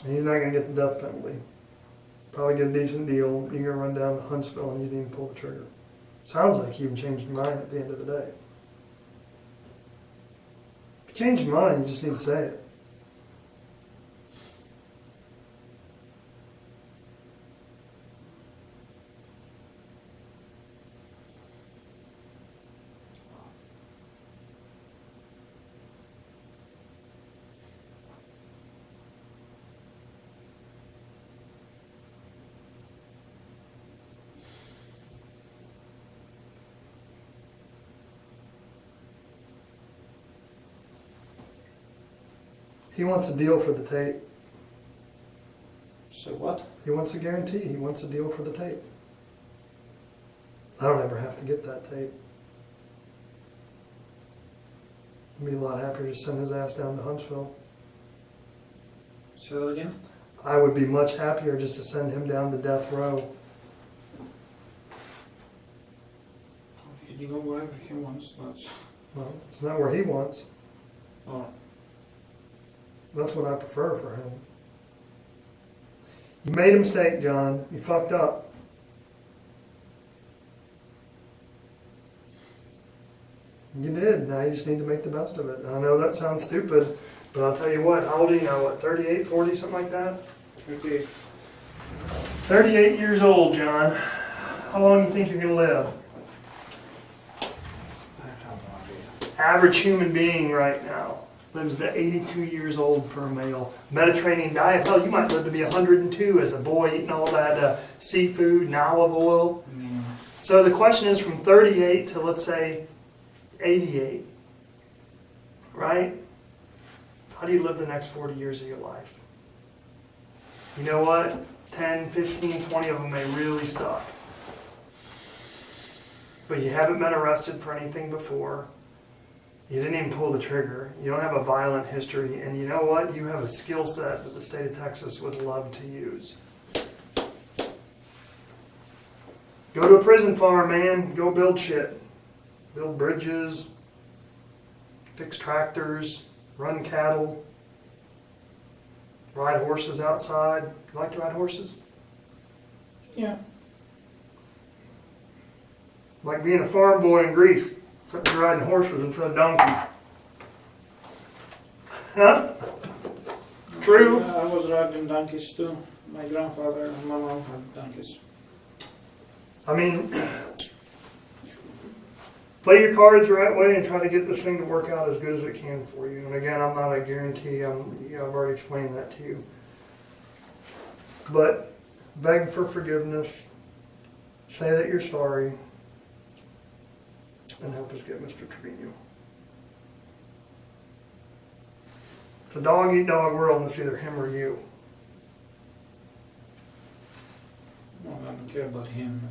and he's not going to get the death penalty. Probably get a decent deal. You're going to run down to Huntsville and you didn't even pull the trigger. Sounds like you even changed your mind at the end of the day. If you change your mind, you just need to say it. He wants a deal for the tape. So what? He wants a guarantee. He wants a deal for the tape. I don't ever have to get that tape. I'd be a lot happier to send his ass down to Huntsville. Say that again? I would be much happier just to send him down to death row. You go wherever he wants. That's... Well, it's not where he wants. Oh. That's what I prefer for him. You made a mistake, John. You fucked up. You did. Now you just need to make the best of it. I know that sounds stupid, but I'll tell you what. How old are you now? What, 38, 40, something like that? 38. 38 years old, John. How long do you think you're going to live? I have no idea. Average human being right now lives to 82 years old for a male. Mediterranean diet, hell, you might live to be 102 as a boy eating all that seafood and olive oil. Yeah. So the question is from 38 to, let's say, 88, right? How do you live the next 40 years of your life? You know what? 10, 15, 20 of them may really suck. But you haven't been arrested for anything before. You didn't even pull the trigger. You don't have a violent history. And you know what? You have a skill set that the state of Texas would love to use. Go to a prison farm, man. Go build shit. Build bridges. Fix tractors. Run cattle. Ride horses outside. You like to ride horses? Yeah. Like being a farm boy in Greece. Except you're riding horses instead of donkeys. Huh? True. I was riding donkeys too. My grandfather and my mom had donkeys. I mean, play your cards the right way and try to get this thing to work out as good as it can for you. And again, I'm not a guarantee. I've already explained that to you. But beg for forgiveness. Say that you're sorry. And help us get Mr. Trevino. It's a dog-eat-dog world, and it's either him or you. Well, I don't care about him.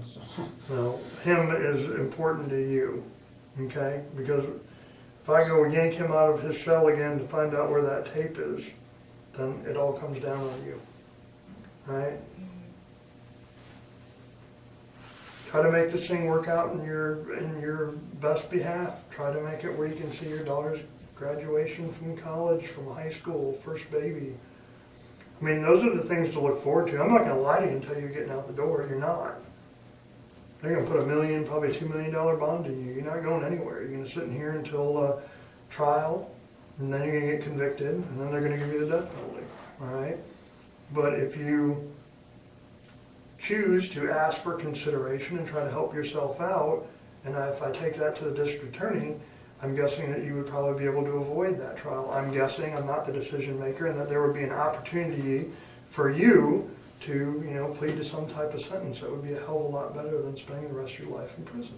No, him is important to you, okay? Because if I go yank him out of his cell again to find out where that tape is, then it all comes down on you, right? Try to make this thing work out in your best behalf. Try to make it where you can see your daughter's graduation from college, from high school, first baby. I mean, those are the things to look forward to. I'm not going to lie to you and tell you you're getting out the door. You're not. They're going to put $1 million, probably $2 million bond in you. You're not going anywhere. You're going to sit in here until trial, and then you're going to get convicted, and then they're going to give you the death penalty. All right? But if you choose to ask for consideration and try to help yourself out, and if I take that to the district attorney, I'm guessing that you would probably be able to avoid that trial. I'm guessing, I'm not the decision maker, and that there would be an opportunity for you to, plead to some type of sentence that would be a hell of a lot better than spending the rest of your life in prison.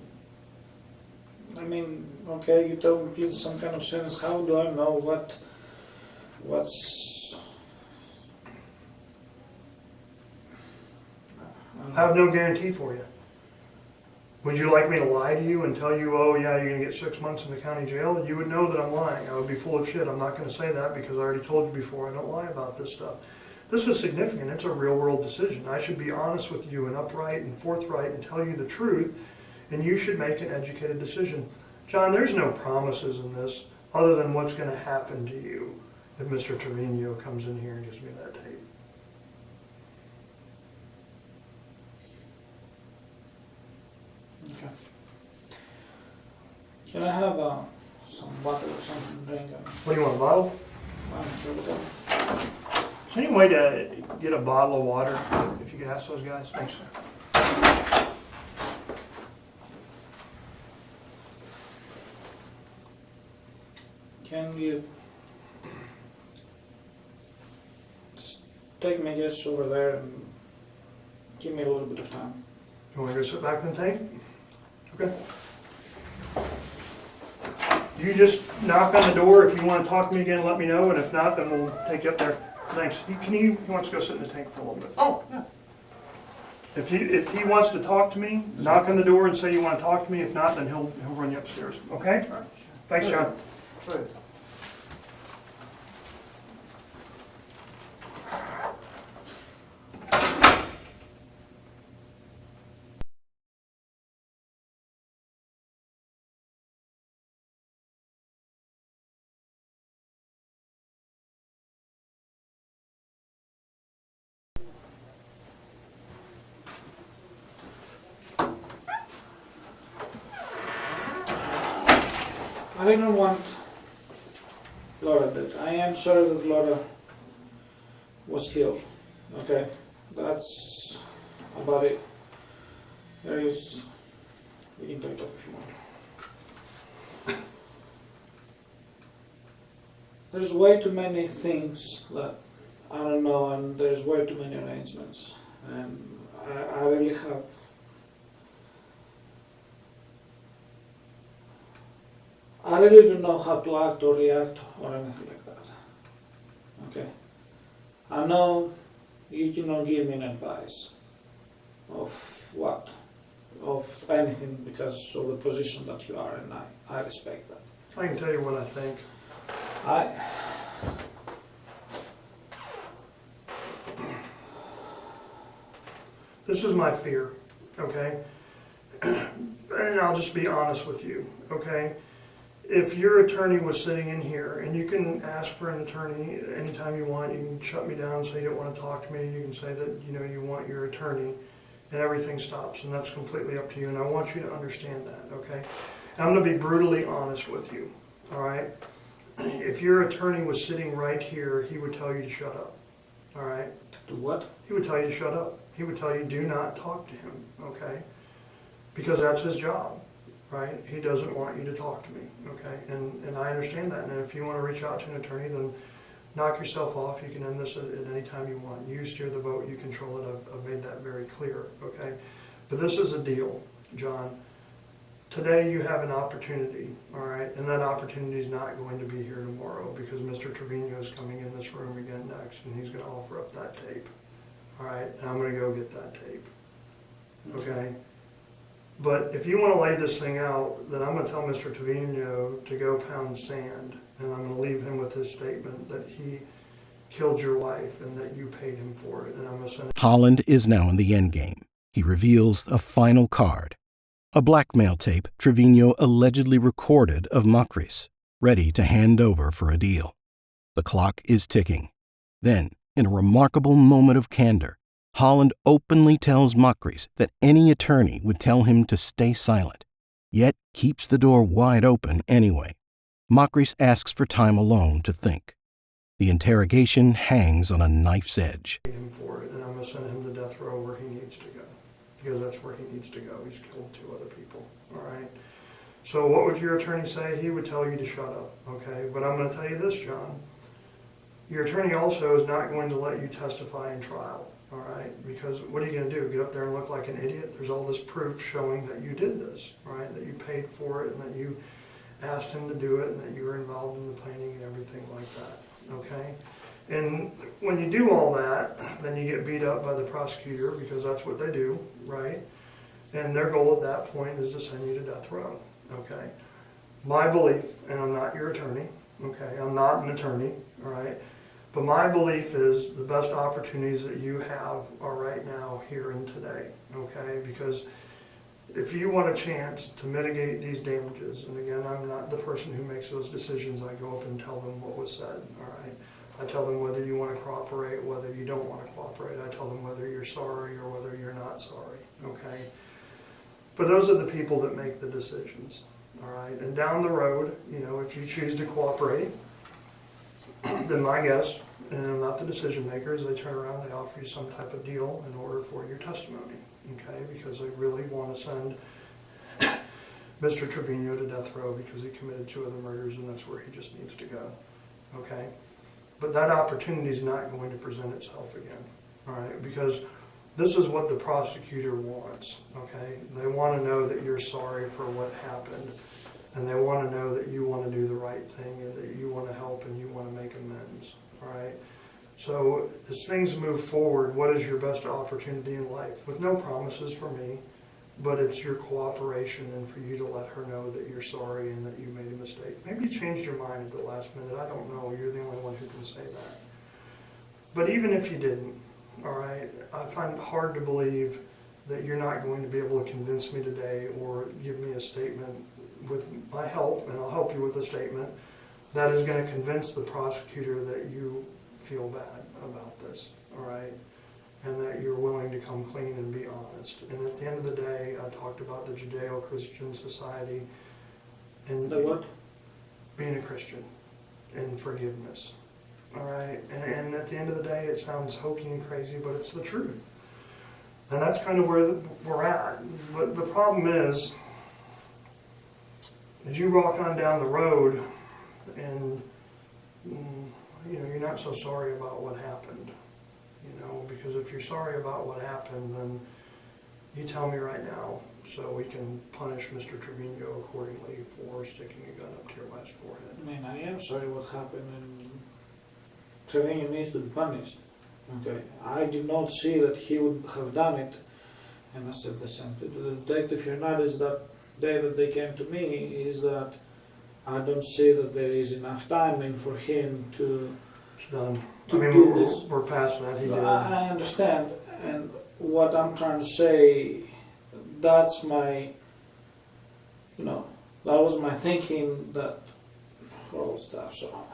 I mean, okay, you told me plead some kind of sentence. How do I know what's... I have no guarantee for you. Would you like me to lie to you and tell you, oh yeah, you're going to get 6 months in the county jail? You would know that I'm lying. I would be full of shit. I'm not going to say that because I already told you before I don't lie about this stuff. This is significant. It's a real world decision. I should be honest with you and upright and forthright and tell you the truth, and you should make an educated decision. John, there's no promises in this other than what's going to happen to you if Mr. Trevino comes in here and gives me that tape. Okay. Can I have some water or something to drink? What do you want, a bottle? I'm sure with that. Is there any way to get a bottle of water, if you could ask those guys? Thanks, sir. Can you just take me just over there and give me a little bit of time? You want to go sit back in the tank? Okay. You just knock on the door. If you want to talk to me again, let me know. And if not, then we'll take you up there. Thanks. He wants to go sit in the tank for a little bit. Oh, yeah. If he wants to talk to me, knock on the door and say you want to talk to me. If not, then he'll run you upstairs. Okay? All right. Thanks, John. Sure. I didn't want Laura dead. I am sorry that Laura was killed. Okay, that's about it. We can take it if you want. There's way too many things that I don't know, and there's way too many arrangements, and I really have. I really don't know how to act or react or anything like that. Okay? I know you cannot give me an advice of what? Of anything because of the position that you are, and I respect that. I can tell you what I think. This is my fear, okay? And I'll just be honest with you, okay? If your attorney was sitting in here, and you can ask for an attorney anytime you want, you can shut me down and say you don't want to talk to me, you can say that you want your attorney. and everything stops, and that's completely up to you, and I want you to understand that, okay? I'm going to be brutally honest with you, all right? If your attorney was sitting right here, he would tell you to shut up, all right? To what? He would tell you to shut up. He would tell you, do not talk to him, okay? Because that's his job, right? He doesn't want you to talk to me, okay? And I understand that, and if you want to reach out to an attorney, then knock yourself off. You can end this at any time you want. You steer the boat, you control it. I've made that very clear, okay? But this is a deal, John. Today you have an opportunity, all right? And that opportunity is not going to be here tomorrow because Mr. Trevino is coming in this room again next, and he's going to offer up that tape, all right? And I'm going to go get that tape, okay? But if you want to lay this thing out, then I'm going to tell Mr. Trevino to go pound sand, and I'm going to leave him with his statement that he killed your wife and that you paid him for it, and I'm going to send it. Holland is now in the endgame. He reveals a final card, a blackmail tape Trevino allegedly recorded of Makris, ready to hand over for a deal. The clock is ticking. Then, in a remarkable moment of candor, Holland openly tells Makris that any attorney would tell him to stay silent, yet keeps the door wide open anyway. Makris asks for time alone to think. The interrogation hangs on a knife's edge. Him for it, and I'm going to send him to death row where he needs to go, because that's where he needs to go. He's killed 2 other people, all right? So what would your attorney say? He would tell you to shut up, okay? But I'm going to tell you this, John. Your attorney also is not going to let you testify in trial, all right? Because what are you going to do? Get up there and look like an idiot? There's all this proof showing that you did this, right? That you paid for it and that you asked him to do it and that you were involved in the planning and everything like that, okay? And when you do all that, then you get beat up by the prosecutor because that's what they do, right? And their goal at that point is to send you to death row, okay? My belief, and I'm not your attorney, okay? I'm not an attorney, all right? But my belief is the best opportunities that you have are right now, here and today, okay? Because if you want a chance to mitigate these damages, and again, I'm not the person who makes those decisions. I go up and tell them what was said, all right? I tell them whether you want to cooperate, whether you don't want to cooperate. I tell them whether you're sorry or whether you're not sorry, okay? But those are the people that make the decisions, all right? And down the road, you know, if you choose to cooperate, then my guess, and I'm not the decision maker, is they turn around, they offer you some type of deal in order for your testimony, okay? Because they really want to send Mr. Trevino to death row because he committed 2 other murders and that's where he just needs to go, okay? But that opportunity is not going to present itself again, all right? Because this is what the prosecutor wants, okay? They want to know that you're sorry for what happened, and they want to know that you want to do the right thing and that you want to help and you want to make amends, all right? So as things move forward, what is your best opportunity in life? With no promises for me, but it's your cooperation and for you to let her know that you're sorry and that you made a mistake. Maybe you changed your mind at the last minute. I don't know. You're the only one who can say that. But even if you didn't, all right, I find it hard to believe that you're not going to be able to convince me today or give me a statement with my help, and I'll help you with a statement, that is going to convince the prosecutor that you feel bad about this, all right? And that you're willing to come clean and be honest. And at the end of the day, I talked about the Judeo-Christian society and The what? being a Christian and forgiveness, all right? And at the end of the day, it sounds hokey and crazy, but it's the truth. And that's kind of where we're at. But the problem is, as you walk on down the road and you know, you're not so sorry about what happened, you know, because if you're sorry about what happened, then you tell me right now so we can punish Mr. Trevino accordingly for sticking a gun up to your wife's forehead. I mean, I am sorry what happened, and Trevino needs to be punished. Okay, I did not see that he would have done it, and I said the same to the detective Hernandez that day that they came to me, is that I don't see that there is enough time for him to It's done. To I mean, do this. we're past that. He did. I understand, and what I'm trying to say, that's my, you know, that was my thinking that for all stuff. So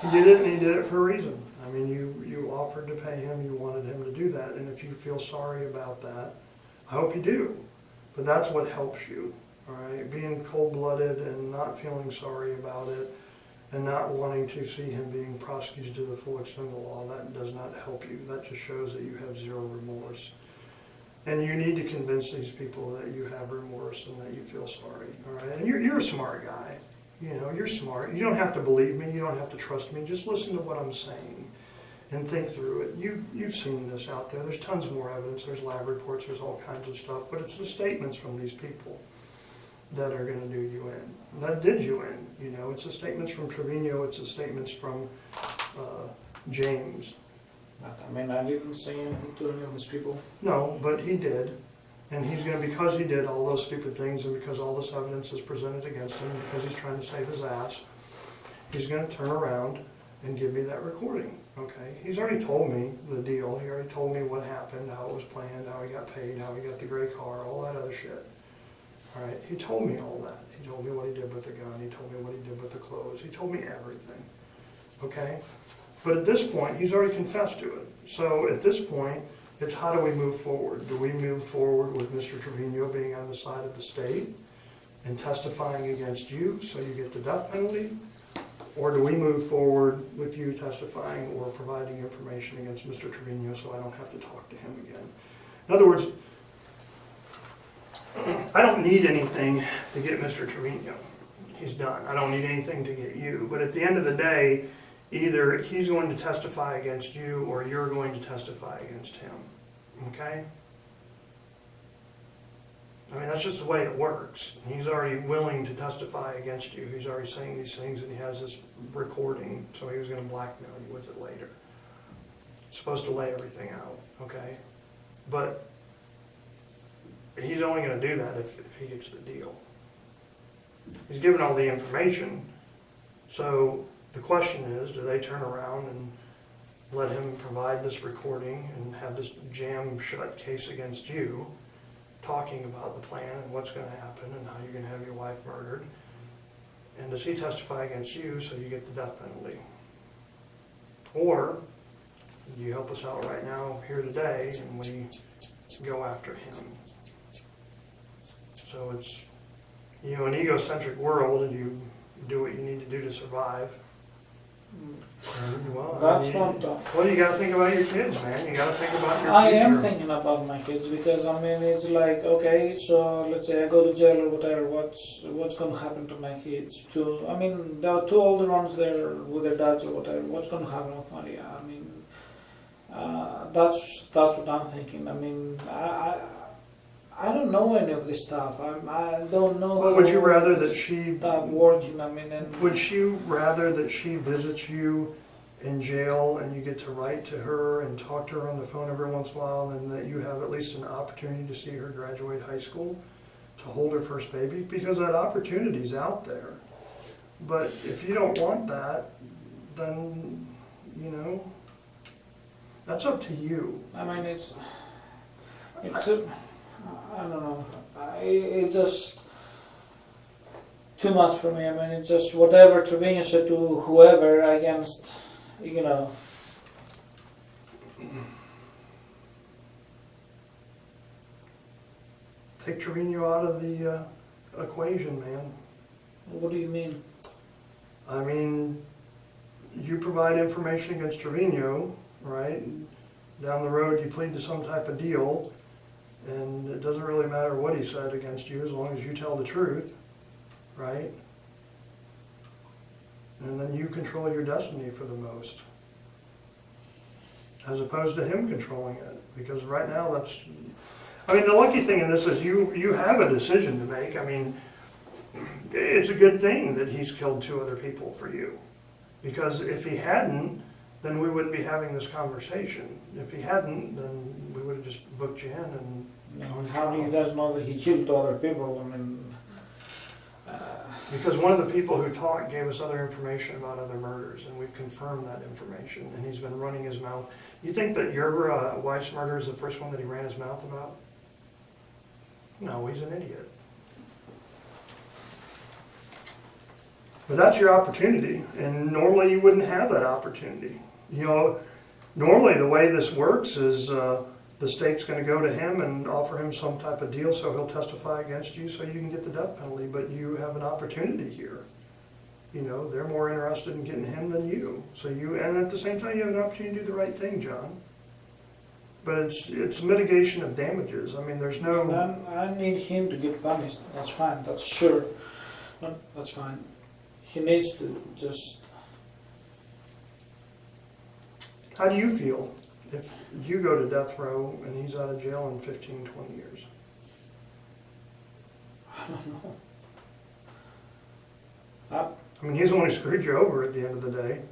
He did it, and he did it for a reason. I mean, you offered to pay him, you wanted him to do that, and if you feel sorry about that, I hope you do. But that's what helps you, all right? Being cold-blooded and not feeling sorry about it and not wanting to see him being prosecuted to the full extent of the law, that does not help you. That just shows that you have zero remorse. And you need to convince these people that you have remorse and that you feel sorry, all right? And you're a smart guy. You know, you're smart. You don't have to believe me. You don't have to trust me. Just listen to what I'm saying and think through it. You've seen this out there. There's tons more evidence. There's lab reports. There's all kinds of stuff. But it's the statements from these people that are going to do you in. That did you in. You know, it's the statements from Trevino. It's the statements from James. I mean, I didn't say anything to any of these people. No, but he did. And he's going to, because he did all those stupid things and because all this evidence is presented against him, because he's trying to save his ass, he's going to turn around and give me that recording, okay? He's already told me the deal. He already told me what happened, how it was planned, how he got paid, how he got the gray car, all that other shit. All right, he told me all that. He told me what he did with the gun. He told me what he did with the clothes. He told me everything, okay? But at this point, he's already confessed to it. So at this point, it's how do we move forward? Do we move forward with Mr. Trevino being on the side of the state and testifying against you so you get the death penalty? Or do we move forward with you testifying or providing information against Mr. Trevino so I don't have to talk to him again? In other words, I don't need anything to get Mr. Trevino. He's done. I don't need anything to get you. But at the end of the day, either he's going to testify against you or you're going to testify against him. Okay? I mean, that's just the way it works. He's already willing to testify against you. He's already saying these things and he has this recording, so he was going to blackmail you with it later. It's supposed to lay everything out, okay? But he's only going to do that if he gets the deal. He's given all the information, so the question is, do they turn around and let him provide this recording and have this jam-shut case against you, talking about the plan and what's going to happen and how you're going to have your wife murdered? And does he testify against you so you get the death penalty? Or do you help us out right now here today and we go after him? So it's, you know, an egocentric world, and you do what you need to do to survive. Well, That's well, you got to think about your kids, man. You got to think about your future. I am thinking about my kids because I mean it's like, okay, so let's say I go to jail or whatever. What's going to happen to my kids? I mean, there are two older ones there with their dads or whatever. What's going to happen with Maria? I mean, that's what I'm thinking. I mean, I don't know any of this stuff. I don't know. Well, would you rather that she stop working? I mean, and would you rather that she visits you in jail and you get to write to her and talk to her on the phone every once in a while, and that you have at least an opportunity to see her graduate high school, to hold her first baby? Because that opportunity's out there. But if you don't want that, then, you know, that's up to you. I mean, it's I don't know. It's just too much for me. I mean, it's just whatever Trevino said to whoever against, you know. Take Trevino out of the equation, man. What do you mean? I mean, you provide information against Trevino, right? Down the road, you plead to some type of deal. And it doesn't really matter what he said against you as long as you tell the truth, right? And then you control your destiny for the most, as opposed to him controlling it. Because right now that's, I mean, the lucky thing in this is you have a decision to make. I mean, it's a good thing that he's killed 2 other people for you. Because if he hadn't, then we wouldn't be having this conversation. If he hadn't, then we would have just booked you in and... How do you guys know that he killed 2 other people? I mean... Because one of the people who talked gave us other information about other murders, and we've confirmed that information, and he's been running his mouth. You think that your wife's murder is the first one that he ran his mouth about? No, he's an idiot. But that's your opportunity, and normally you wouldn't have that opportunity. You know, normally the way this works is the state's going to go to him and offer him some type of deal so he'll testify against you so you can get the death penalty, but you have an opportunity here. You know, they're more interested in getting him than you. So and at the same time, you have an opportunity to do the right thing, John. But it's mitigation of damages. I mean, there's no... I need him to get punished. That's fine. That's sure. No, that's fine. He needs to just... How do you feel if you go to death row and he's out of jail in 15, 20 years? I don't know. I mean, he's only screwed you over at the end of the day.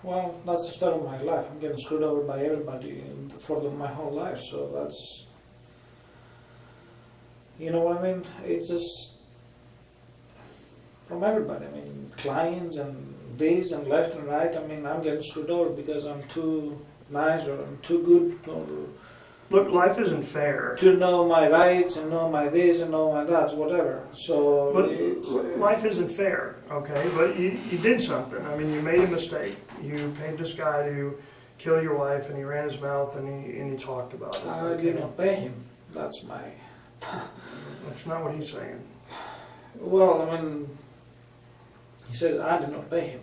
Well, that's the start of my life. I'm getting screwed over by everybody for my whole life. So that's... You know what I mean? It's just... From everybody. I mean, clients and this and left and right. I mean, I'm getting screwed over because I'm too nice or I'm too good Look, life isn't fair. to know my rights and know my this and know my that, whatever. So, But life isn't fair, okay? But you did something. I mean, you made a mistake. You paid this guy to kill your wife, and he ran his mouth, and he talked about it. I Okay? did not pay him. That's my... That's not what he's saying. Well, I mean, he says I did not pay him.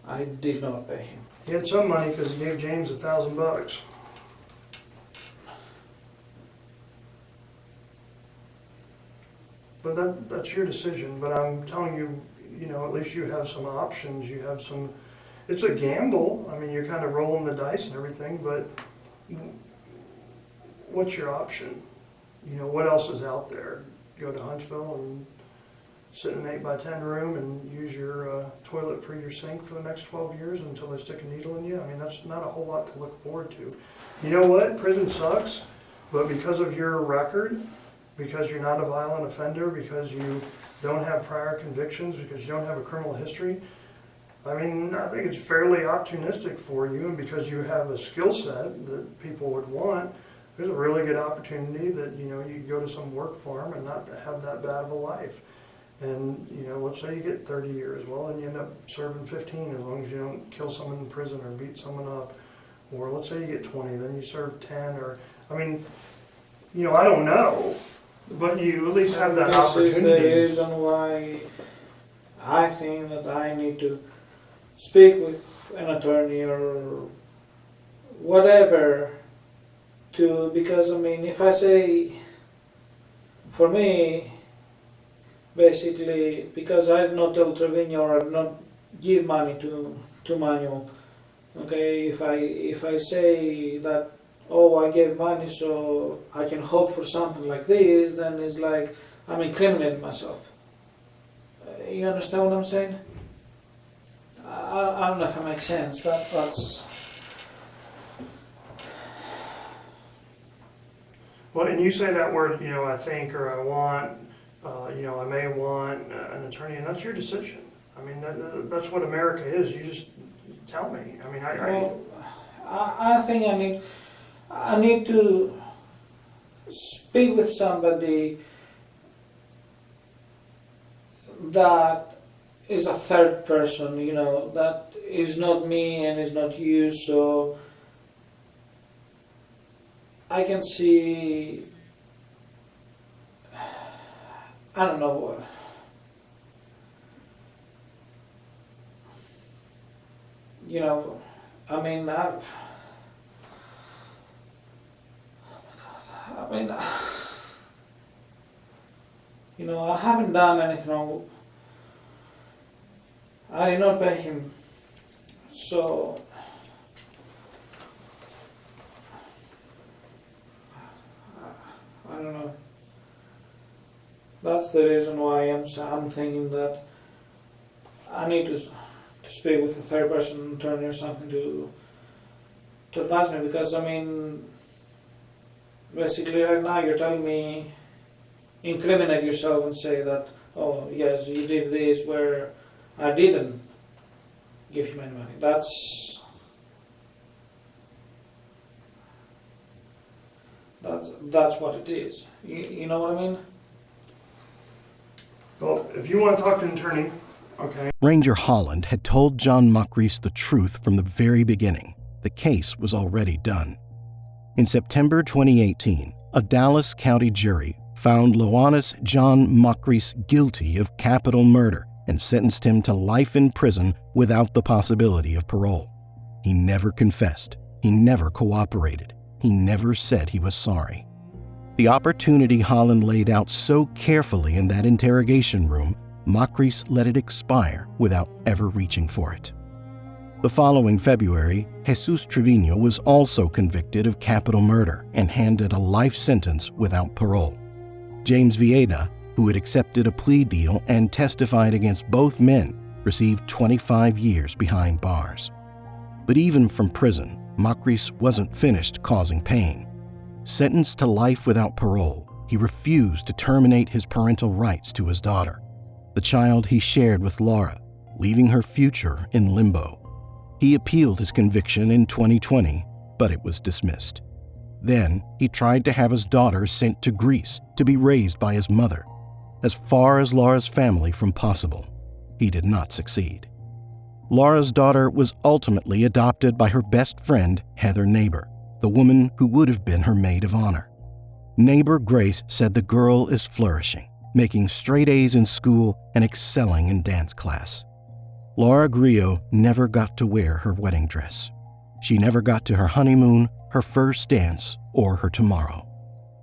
I did not pay him. He had some money because he gave James $1,000. But that's your decision. But I'm telling you, you know, at least you have some options. You have some. It's a gamble. I mean, you're kind of rolling the dice and everything. But what's your option? You know, what else is out there? Go to Huntsville and sit in an 8x10 room and use your toilet for your sink for the next 12 years until they stick a needle in you. I mean, that's not a whole lot to look forward to. You know what? Prison sucks, but because of your record, because you're not a violent offender, because you don't have prior convictions, because you don't have a criminal history, I mean, I think it's fairly opportunistic for you, and because you have a skill set that people would want, there's a really good opportunity that, you know, you can go to some work farm and not have that bad of a life. And, you know, let's say you get 30 years. Well, then you end up serving 15 as long as you don't kill someone in prison or beat someone up. Or let's say you get 20, then you serve 10. Or, I mean, you know, I don't know. But you at least have that opportunity. This is the reason why I think that I need to speak with an attorney or whatever because, I mean, if I say, for me, basically, because I did not tell Trevino or I did not give money to Manuel. Okay, if I say that, oh, I gave money so I can hope for something like this, then it's like I'm incriminating myself. You understand what I'm saying? I don't know if it makes sense. That's... Well, and you say that word, you know, I think or I want. You know, I may want an attorney, and that's your decision. I mean, that's what America is. You just tell me. I mean, I think I need to speak with somebody that is a third person, you know, that is not me and is not you, so I can see, I don't know, you know, I mean, you know, I haven't done anything wrong. I did not pay him, so I don't know. That's the reason why I'm thinking that I need to speak with a third person attorney or something to advise me, because I mean, basically right now you're telling me incriminate yourself and say that, oh yes, you did this where I didn't give him any money. That's what it is. You know what I mean? Well, if you want to talk to an attorney, okay. Ranger Holland had told John Makris the truth from the very beginning. The case was already done. In September 2018, a Dallas County jury found Ioannis John Makris guilty of capital murder and sentenced him to life in prison without the possibility of parole. He never confessed. He never cooperated. He never said he was sorry. The opportunity Holland laid out so carefully in that interrogation room, Makris let it expire without ever reaching for it. The following February, Jesus Trevino was also convicted of capital murder and handed a life sentence without parole. James Vieda, who had accepted a plea deal and testified against both men, received 25 years behind bars. But even from prison, Makris wasn't finished causing pain. Sentenced to life without parole, he refused to terminate his parental rights to his daughter, the child he shared with Laura, leaving her future in limbo. He appealed his conviction in 2020, but it was dismissed. Then, he tried to have his daughter sent to Greece to be raised by his mother, as far as Laura's family from possible. He did not succeed. Laura's daughter was ultimately adopted by her best friend, Heather Neighbor, the woman who would have been her maid of honor. Neighbor Grace said the girl is flourishing, making straight A's in school and excelling in dance class. Laura Grillo never got to wear her wedding dress. She never got to her honeymoon, her first dance, or her tomorrow.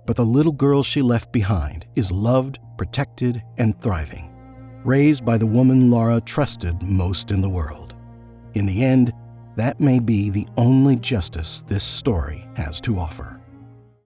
But the little girl she left behind is loved, protected, and thriving, raised by the woman Laura trusted most in the world. In the end, that may be the only justice this story has to offer.